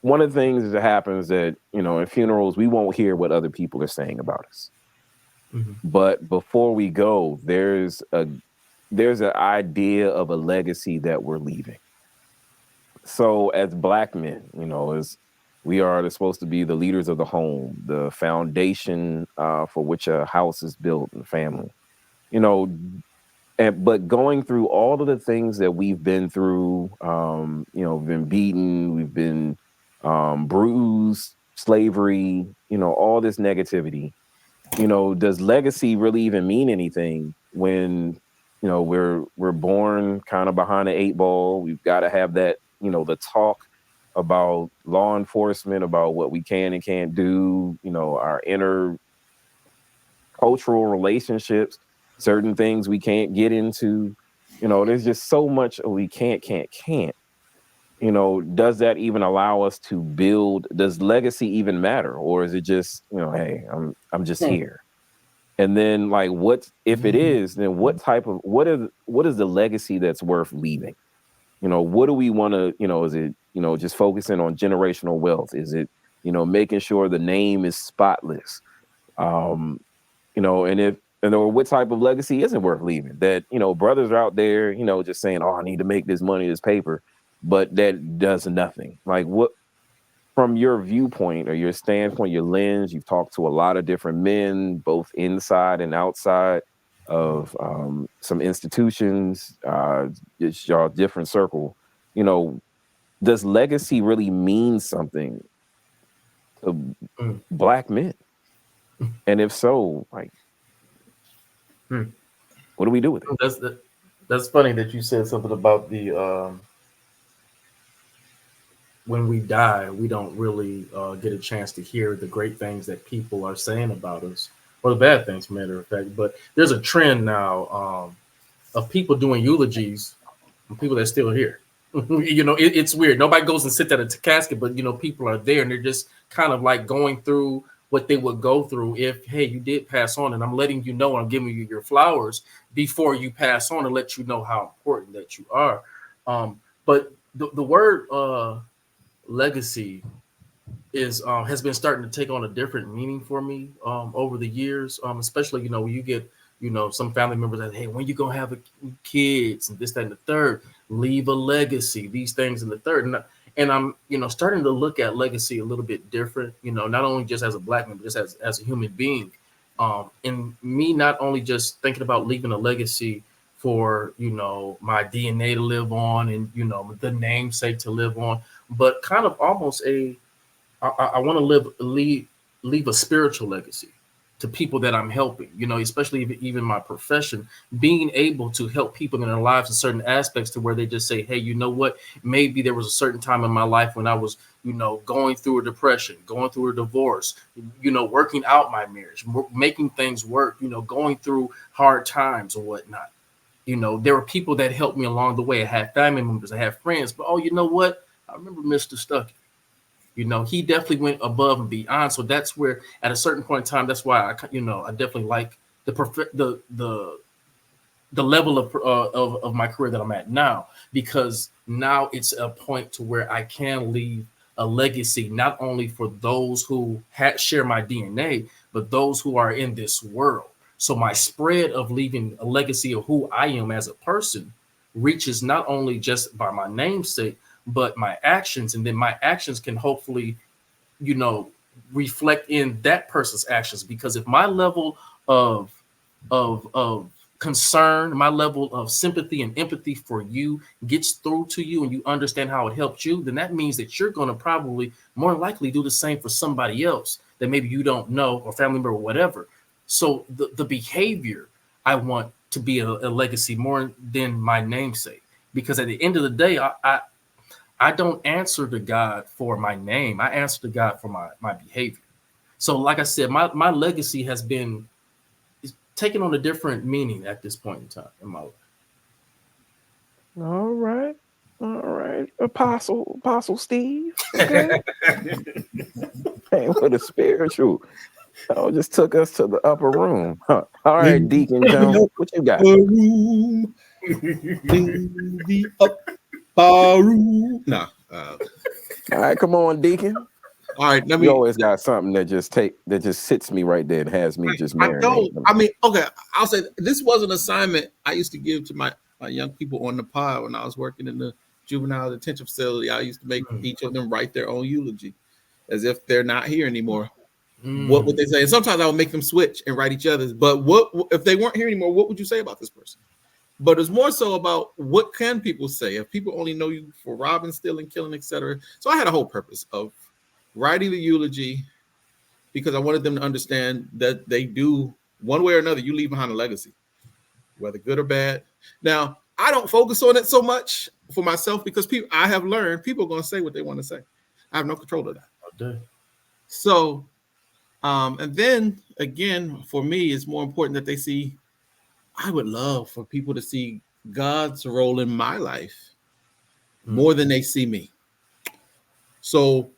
one of the things that happens that, you know, in funerals, we won't hear what other people are saying about us. But before we go, there's an idea of a legacy that we're leaving. So as Black men, you know, we are supposed to be the leaders of the home, the foundation for which a house is built and family. You know, but going through all of the things that we've been through, you know, we've been beaten, we've been bruised, slavery, you know, all this negativity. You know, does legacy really even mean anything when, you know, we're born kind of behind the 8 ball? We've got to have that, you know, the talk about law enforcement, about what we can and can't do, you know, our inner cultural relationships, certain things we can't get into. You know, there's just so much we can't. You know, does that even allow us to build? Does legacy even matter? Or is it just, you know, hey, I'm just here? And then, like, what if it is, then what is the legacy that's worth leaving? You know, what do we want to, you know, is it, you know, just focusing on generational wealth? Is it, you know, making sure the name is spotless? You know, or what type of legacy isn't worth leaving? That, you know, brothers are out there, you know, just saying, oh, I need to make this money, this paper, but that does nothing. Like, what, from your viewpoint or your standpoint, your lens, you've talked to a lot of different men, both inside and outside. of some institutions, it's y'all different circle. You know, does legacy really mean something to Black men? And if so, like, what do we do with it? That's funny that you said something about the when we die, we don't really get a chance to hear the great things that people are saying about us, or the bad things, matter of fact. But there's a trend now of people doing eulogies on people that are still here. You know, it's weird. Nobody goes and sits at a casket, but you know, people are there and they're just kind of like going through what they would go through if, hey, you did pass on, and I'm letting you know, I'm giving you your flowers before you pass on, and let you know how important that you are. But the word legacy is has been starting to take on a different meaning for me over the years, especially, you know, when you get, you know, some family members that, hey, when you gonna have kids and this, that, and the third, leave a legacy, these things and the third. And I'm, you know, starting to look at legacy a little bit different, you know, not only just as a Black man, but just as a human being. And me not only just thinking about leaving a legacy for, you know, my DNA to live on and, you know, the namesake to live on, but kind of almost I want to leave a spiritual legacy to people that I'm helping, you know, especially even my profession, being able to help people in their lives in certain aspects to where they just say, hey, you know what, maybe there was a certain time in my life when I was, you know, going through a depression, going through a divorce, you know, working out my marriage, making things work, you know, going through hard times or whatnot. You know, there were people that helped me along the way. I had family members, I had friends, but oh, you know what? I remember Mr. Stuckey. You know, he definitely went above and beyond. So that's where, at a certain point in time, that's why I definitely like the level of my career that I'm at now, because now it's a point to where I can leave a legacy, not only for those who share my DNA, but those who are in this world. So my spread of leaving a legacy of who I am as a person reaches not only just by my namesake, but my actions, and then my actions can hopefully, you know, reflect in that person's actions. Because if my level of concern, my level of sympathy and empathy for you gets through to you, and you understand how it helped you, then that means that you're going to probably more likely do the same for somebody else that maybe you don't know, or family member or whatever. So the behavior, I want to be a legacy more than my namesake, because at the end of the day, I don't answer to God for my name. I answer to God for my behavior. So like I said, my legacy has been taking on a different meaning at this point in time in my life. All right, Apostle Steve. Okay. Hey, what a spiritual. Oh, just took us to the upper room. Huh. All right, Deacon Jones, what you got? Room in the upper room. Nah. All right, come on, Deacon. All right, let me. You always got something that just sits me right there and has me just marinating. Okay, I'll say this was an assignment I used to give to my young people on the pod when I was working in the juvenile detention facility. I used to make each of them write their own eulogy as if they're not here anymore. What would they say? And sometimes I would make them switch and write each other's. But what if they weren't here anymore? What would you say about this person? But it's more so about what can people say if people only know you for robbing, stealing, killing, etc. So I had a whole purpose of writing the eulogy because I wanted them to understand that they do, one way or another, you leave behind a legacy, whether good or bad. Now, I don't focus on it so much for myself because I have learned people are going to say what they want to say. I have no control of that. Okay. So, and then again, for me, it's more important that they see, I would love for people to see God's role in my life more than they see me. So,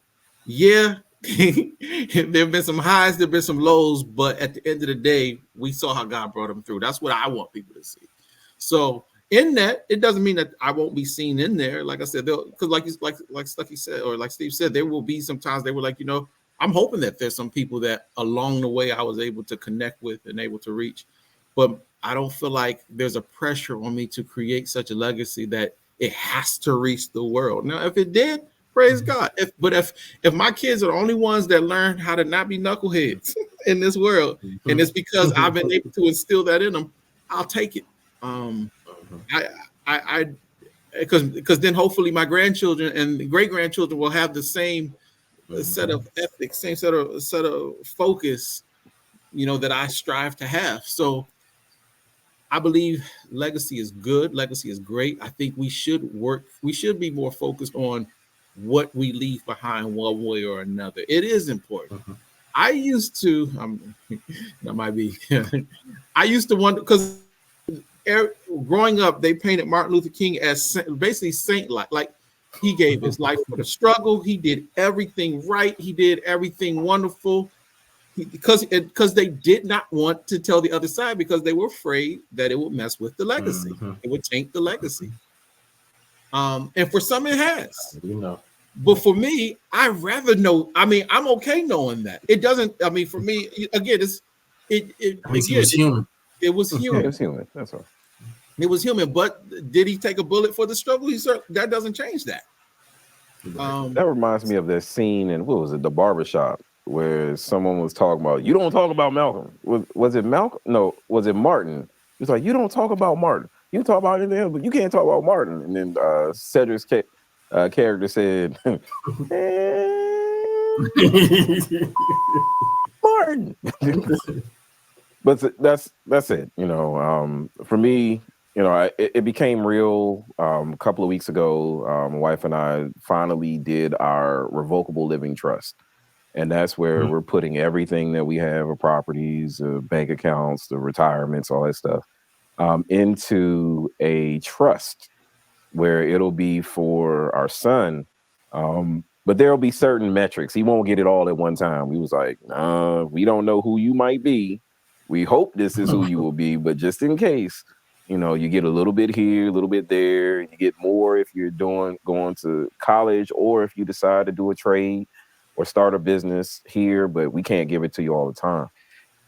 yeah, there have been some highs, there have been some lows, but at the end of the day, we saw how God brought them through. That's what I want people to see. So, in that, it doesn't mean that I won't be seen in there. Like I said, because like Stuckey said, or like Steve said, there will be some times they were like, I'm hoping that there's some people that along the way I was able to connect with and able to reach. But I don't feel like there's a pressure on me to create such a legacy that it has to reach the world. Now, if it did, praise God. If my kids are the only ones that learn how to not be knuckleheads in this world, and it's because I've been able to instill that in them, I'll take it. I because then hopefully my grandchildren and great grandchildren will have the same set of ethics, same set of focus, that I strive to have. So I believe legacy is good. Legacy is great. I think we should be more focused on what we leave behind one way or another. It is important. I used to, that might be, I used to wonder, because growing up, they painted Martin Luther King as basically saint-like. He gave his life for the struggle. He did everything right. He did everything wonderful. Because they did not want to tell the other side, because they were afraid that it would mess with the legacy. It would taint the legacy. And for some it has. But for me, I rather know. I mean, I'm okay knowing that. It doesn't. I mean, for me, again, it was human. It was human. It was human. That's all. It was human. But did he take a bullet for the struggle? That doesn't change that. That reminds me of that scene in, what was it, the barbershop, where someone was talking about, you don't talk about Malcolm. Was it Malcolm? No, was it Martin? He was like, you don't talk about Martin. You talk about anything else, but you can't talk about Martin. And then Cedric's character said, Martin. But that's it. For me, it became real a couple of weeks ago. My wife and I finally did our revocable living trust. And that's where we're putting everything that we have, our properties, bank accounts, the retirements, all that stuff, into a trust where it'll be for our son. But there'll be certain metrics. He won't get it all at one time. We was like, we don't know who you might be. We hope this is who you will be, but just in case, you get a little bit here, a little bit there. You get more if you're going to college, or if you decide to do a trade or start a business here, but we can't give it to you all the time.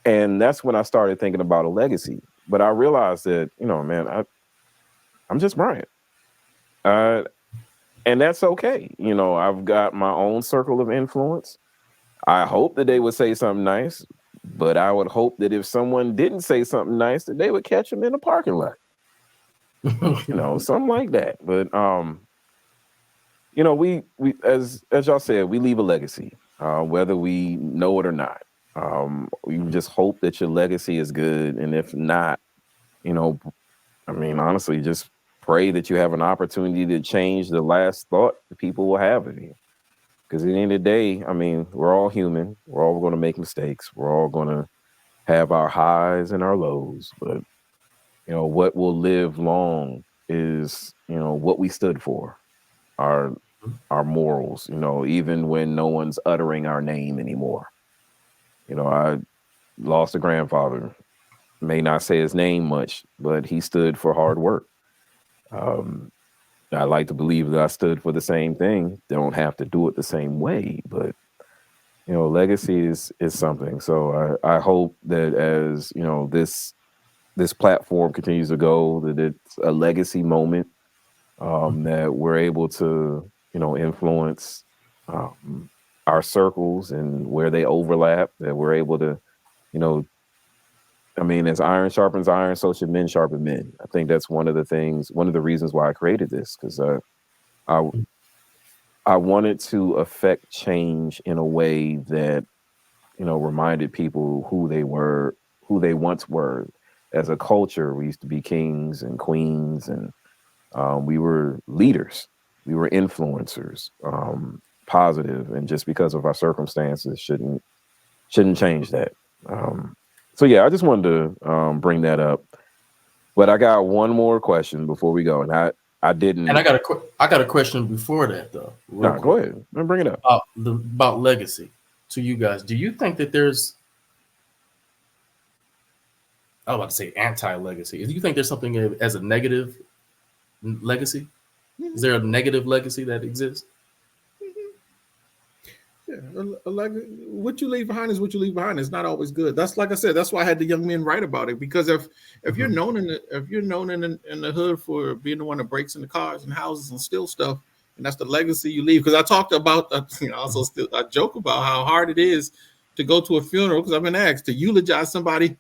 And that's when I started thinking about a legacy. But I realized that, man, I'm just Brian. And that's okay. I've got my own circle of influence. I hope that they would say something nice, but I would hope that if someone didn't say something nice, that they would catch them in the parking lot. Something like that. But we as y'all said, we leave a legacy, whether we know it or not. We just hope that your legacy is good, and if not, honestly, just pray that you have an opportunity to change the last thought that people will have of you. Because at the end of the day, we're all human. We're all going to make mistakes. We're all going to have our highs and our lows. But what will live long is what we stood for. Our morals, even when no one's uttering our name anymore. I lost a grandfather, may not say his name much, but he stood for hard work. I like to believe that I stood for the same thing. They don't have to do it the same way, but legacy is something. So I hope that as this platform continues to go, that it's a legacy moment, that we're able to influence our circles and where they overlap, that we're able to as iron sharpens iron, so should men sharpen men. I think that's one of the reasons why I created this, because I wanted to affect change in a way that reminded people who they once were. As a culture, we used to be kings and queens, and we were leaders, we were influencers, positive, and just because of our circumstances shouldn't change that. So yeah, I just wanted to bring that up. But I got one more question before we go, and I didn't. And I got a question before that though. No, go ahead. Bring it up. About legacy to you guys. Do you think that there's? I was about to say anti-legacy. Do you think there's something as a negative legacy? Is there a negative legacy that exists? Yeah, what you leave behind is what you leave behind. It's not always good. That's like I said. That's why I had the young men write about it, because if you're known in the hood for being the one that breaks into cars and houses and steals stuff, and that's the legacy you leave. Because I talked about, I joke about how hard it is to go to a funeral, because I've been asked to eulogize somebody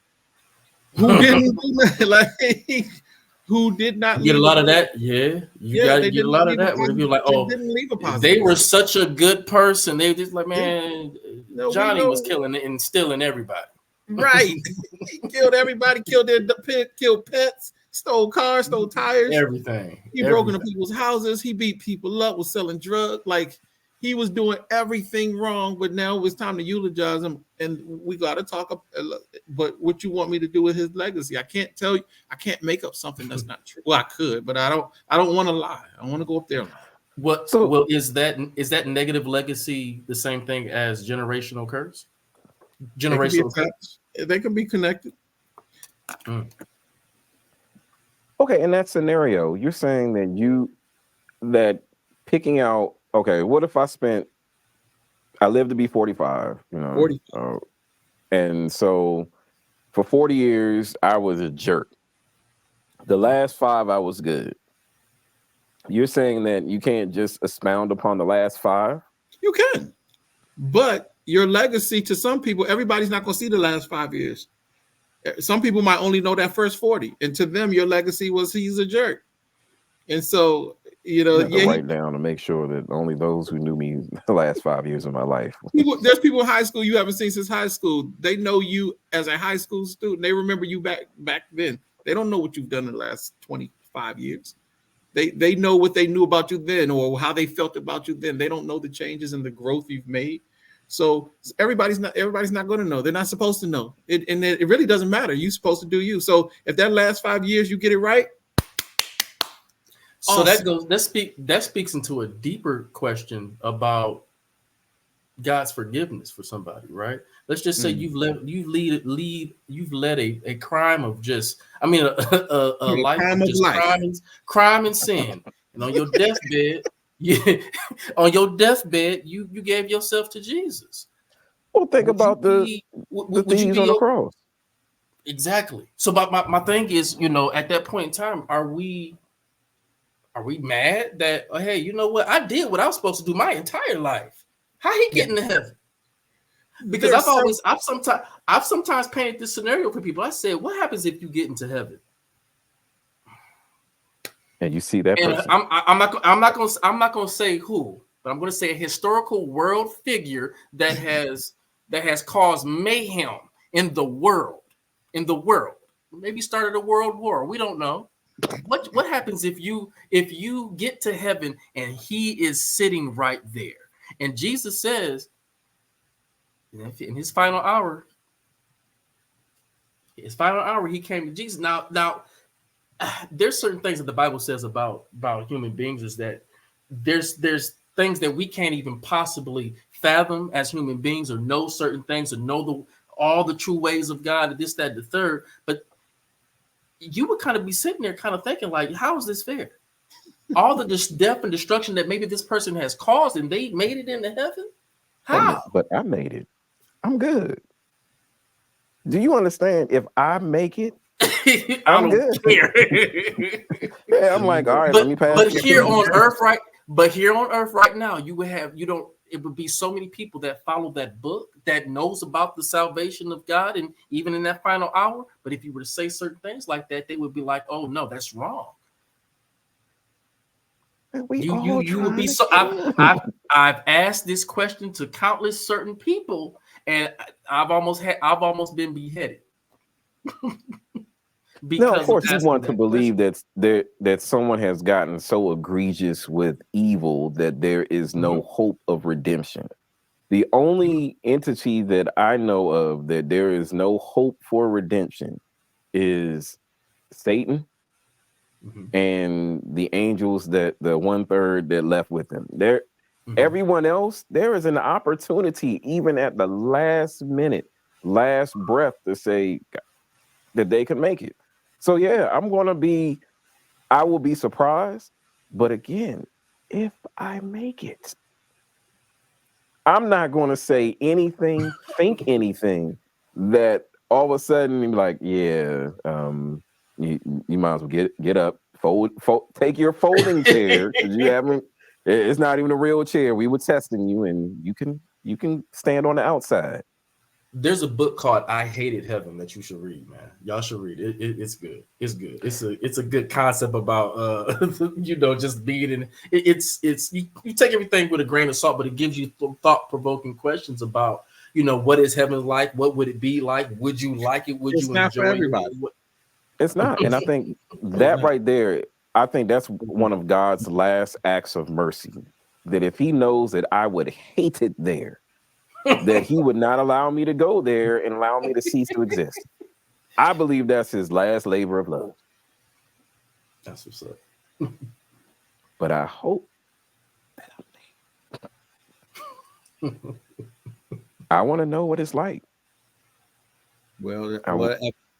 who didn't do nothing, like who did not Get a leave lot of that. Yeah, you got to they get a didn't lot of leave a that. Where positive, people like, they oh, didn't leave a they positive. were such a good person. They just like, Yeah. man, No, we Johnny was know. killing it and stealing everybody. Right. He killed everybody, killed killed pets, stole cars, stole tires. Everything. He broke into people's houses. He beat people up, was selling drugs. Like he was doing everything wrong. But now it's time to eulogize him, and we got to talk. But what you want me to do with his legacy? I can't tell you. I can't make up something that's not true. Well, I could, but I don't. I don't want to lie. I want to go up there and lie. What? So- well, is that negative legacy the same thing as generational curse? Generational curse. They can be connected. Okay, in that scenario, you're saying that picking out, okay, what if I lived to be 45, 40. And so for 40 years, I was a jerk. The last 5, I was good. You're saying that you can't just expound upon the last 5? You can, but your legacy to some people, everybody's not going to see the last 5 years. Some people might only know that first 40, and to them, your legacy was he's a jerk. And so, write down to make sure that only those who knew me the last 5 years of my life. There's people in high school you haven't seen since high school. They know you as a high school student. They remember you back then. They don't know what you've done in the last 25 years. They know what they knew about you then, or how they felt about you then. They don't know the changes and the growth you've made. So everybody's not going to know. They're not supposed to know. It really doesn't matter. You're supposed to do you. So if that last 5 years you get it right. So that speaks into a deeper question about God's forgiveness for somebody, right? Let's just say you've led a crime of a life of just crime and sin, and on your deathbed, you gave yourself to Jesus. Well, think about the thieves on the cross. Exactly. So, my thing is, at that point in time, are we mad that, hey, you know what? I did what I was supposed to do my entire life. How he getting to heaven? Because I've sometimes painted this scenario for people. I said, what happens if you get into heaven? And you see that person. I'm not gonna say who, but I'm gonna say a historical world figure that has caused mayhem in the world. Maybe started a world war. We don't know. What happens if you get to heaven and he is sitting right there? And Jesus says in his final hour, he came to Jesus. Now there's certain things that the Bible says about human beings, is that there's things that we can't even possibly fathom as human beings, or know certain things, or know all the true ways of God, and this, that, the third. But you would kind of be sitting there kind of thinking, like, how is this fair? All the death and destruction that maybe this person has caused, and they made it into heaven? How? But I made it. I'm good. Do you understand? If I make it, I'm good. Yeah, I'm like, all right, let me pass. But here on earth right now, it would be so many people that follow that book, that knows about the salvation of God, and even in that final hour. But if you were to say certain things like that, they would be like, "Oh no, that's wrong." You would be so. I've asked this question to countless certain people, and I've almost been beheaded. No, of course, you want to believe that someone has gotten so egregious with evil that there is no hope of redemption. The only entity that I know of that there is no hope for redemption is Satan and the angels, that the 1/3 that left with him. Everyone else, there is an opportunity, even at the last minute, last breath, to say that they can make it. So yeah, I will be surprised. But again, if I make it, I'm not going to say anything, think anything that all of a sudden be like, yeah, you might as well get up, fold, take your folding chair, because it's not even a real chair. We were testing you, and you can stand on the outside. There's a book called "I Hated Heaven" that you should read, man. Y'all should read it. It's good. It's good. It's a good concept about just being in. You take everything with a grain of salt, but it gives you thought provoking questions about what is heaven like? What would it be like? Would you like it? Would It's you not for enjoy everybody. it? It's not. And I think that right there, I think that's one of God's last acts of mercy. That if he knows that I would hate it there, that he would not allow me to go there and allow me to cease to exist. I believe that's his last labor of love. That's what's up. But I hope that I'm there. I want to know what it's like. Well,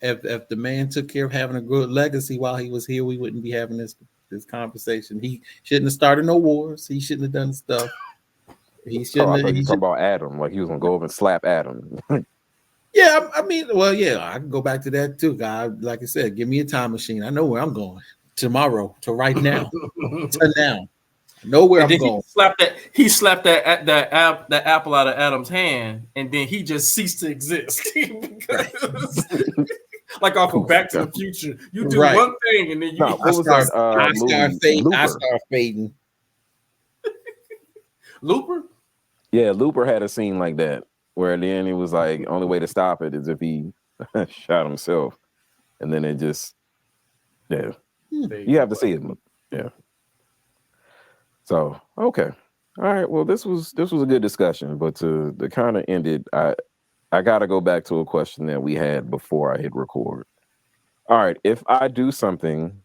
if the man took care of having a good legacy while he was here, we wouldn't be having this conversation. He shouldn't have started no wars. He shouldn't have done stuff. He shouldn't. I thought you were talking about Adam, like he was gonna go over and slap Adam. Yeah, I mean, well, yeah, I can go back to that too. God, like I said, give me a time machine. I know where I'm going tomorrow, to right now, to now. I know where I'm going. He slapped that apple out of Adam's hand, and then he just ceased to exist. Like off of Back to the Future, you do one thing, and then you. What was that I start fading. Looper. Yeah, Looper had a scene like that where then he was like, only way to stop it is if he shot himself, and then it just, you have to see it. Yeah. So okay, all right. Well, this was a good discussion, but to kind of end it, I got to go back to a question that we had before I hit record. All right, if I do something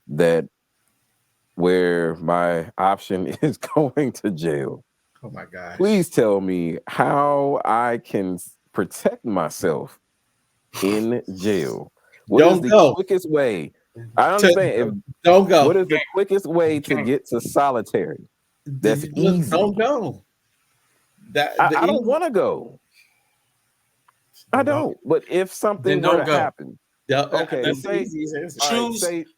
where my option is going to jail. Oh my gosh. Please tell me how I can protect myself in jail. What is the quickest way? I understand. Don't go. What is the quickest way to get to solitary? That's easy. Don't go. I don't want to go. I don't. But if something were to happen, okay,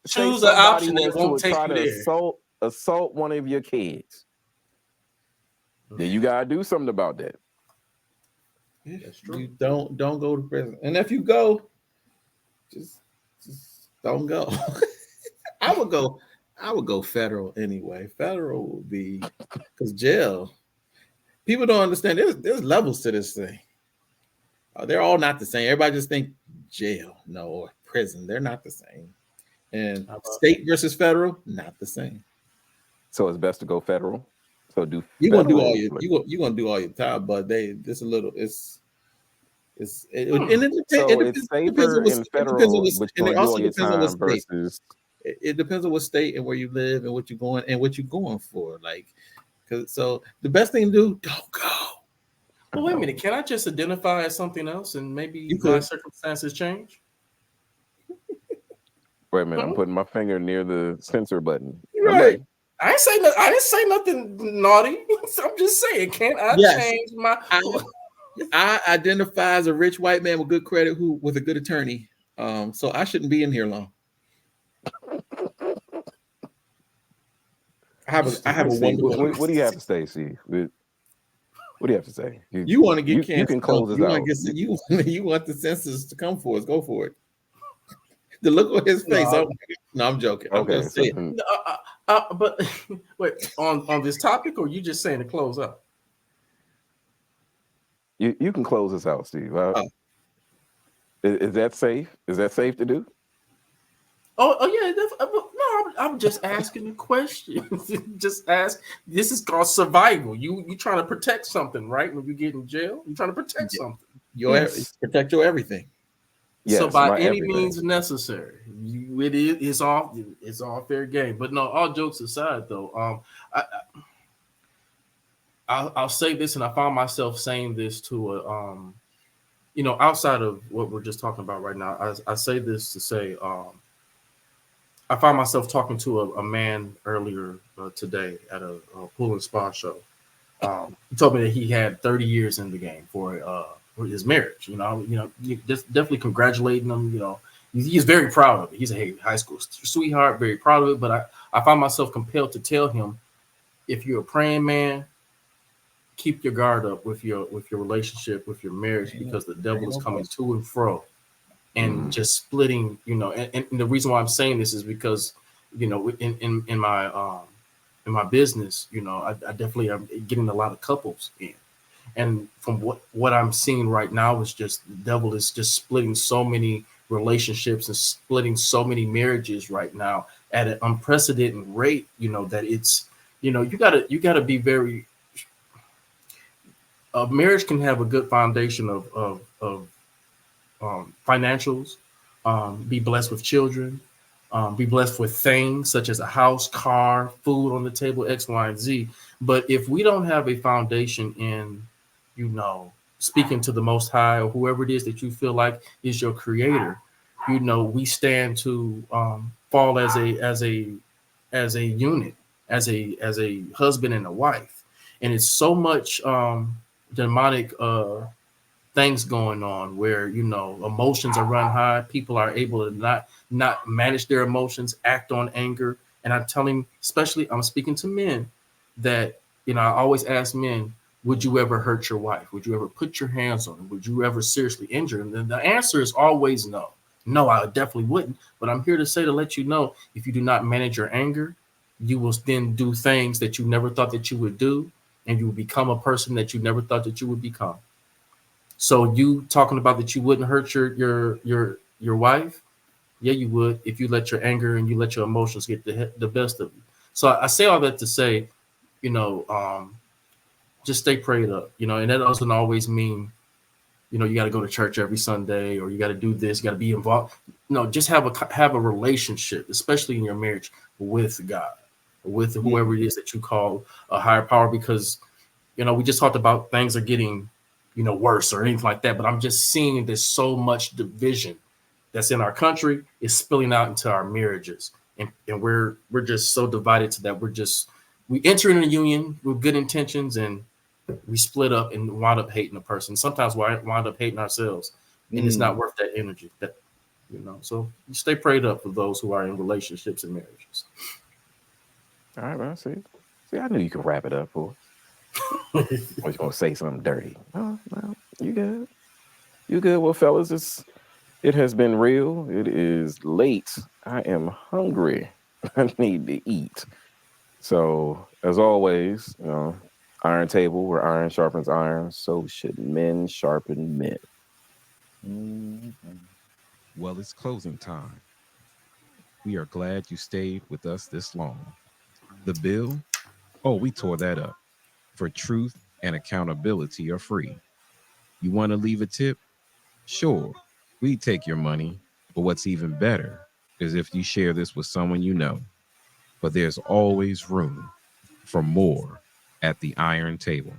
choose an option that won't take you there. Assault one of your kids. Then you gotta do something about that. That's true. You don't go to prison, and if you go, just don't go. I would go federal anyway. Federal would be because jail. People don't understand. There's levels to this thing. They're all not the same. Everybody just think jail, or prison. They're not the same. And state versus federal, not the same. So it's best to go federal. So you're gonna do all your time, but it depends on what state and where you live and what you're going for. Like, so the best thing to do, don't go. Well, wait a minute. Can I just identify as something else and maybe my circumstances change? Wait a minute. I'm putting my finger near the censor button. Right. I didn't say nothing naughty. I'm just saying, can't I change my? I identify as a rich white man with good credit who with a good attorney. So I shouldn't be in here long. I have a wonderful. What do you have to say, Steve? What do you have to say? You want to get canceled? You can close this out. You want the censors to come for us? Go for it. The look on his face. No, I'm joking. Okay. I'm just saying. But wait, on this topic, or you just saying to close up? You can close this out, Steve. Is that safe? Is that safe to do? Oh yeah. No, I'm just asking a question. Just ask. This is called survival. You trying to protect something, right? When you get in jail, you're trying to protect something. Protect your everything. Yes, so by any means necessary, it's all fair game. But no, all jokes aside, though, I'll say this, and I found myself saying this to outside of what we're just talking about right now. I say this to say, I found myself talking to a man earlier today at a pool and spa show. He told me that he had 30 years in the game for his marriage. You just definitely congratulating him. He's very proud of it. He's a high school sweetheart, very proud of it. But I find myself compelled to tell him, if you're a praying man, keep your guard up with your relationship, with your marriage, because the devil is coming to and fro and just splitting, you know. And the reason why I'm saying this is because, you know, in my business, you know, I definitely am getting a lot of couples in. And from what I'm seeing right now is just the devil is just splitting so many relationships and splitting so many marriages right now at an unprecedented rate, you know, that it's, you know, you gotta be very, a marriage can have a good foundation of financials, be blessed with children, be blessed with things such as a house, car, food on the table, X, Y, and Z. But if we don't have a foundation in, you know, speaking to the Most High or whoever it is that you feel like is your creator, you know, we stand to fall as a unit, as a husband and a wife. And it's so much demonic things going on where, you know, emotions are run high, people are able to not manage their emotions, act on anger. And I'm telling, especially I'm speaking to men, that, you know, I always ask men, would you ever hurt your wife? Would you ever put your hands on her? Would you ever seriously injure her? And then the answer is always no. No, I definitely wouldn't. But I'm here to say, to let you know, if you do not manage your anger, you will then do things that you never thought that you would do, and you will become a person that you never thought that you would become. So you talking about that you wouldn't hurt your wife? Yeah, you would, if you let your anger and you let your emotions get the best of you. So I say all that to say, you know, just stay prayed up, you know, and that doesn't always mean, you know, you got to go to church every Sunday or you got to do this, you got to be involved. No, just have a relationship, especially in your marriage, with God, with whoever it is that you call a higher power, because, you know, we just talked about things are getting, you know, worse or anything like that. But I'm just seeing there's so much division that's in our country is spilling out into our marriages. And we're just so divided to that we enter in a union with good intentions and we split up and wind up hating a person. Sometimes we wind up hating ourselves, and it's not worth that energy. That, you know, so you stay prayed up for those who are in relationships and marriages. All right, man. See, I knew you could wrap it up for us. I was gonna say something dirty. Oh, well, you good. You good. Well, fellas, it has been real. It is late. I am hungry. I need to eat. So, as always, you know, iron table where iron sharpens iron, so should men sharpen men. Well, it's closing time. We are glad you stayed with us this long. The bill? Oh, we tore that up. For truth and accountability are free. You want to leave a tip? Sure, we take your money. But what's even better is if you share this with someone you know. But there's always room for more at the iron table.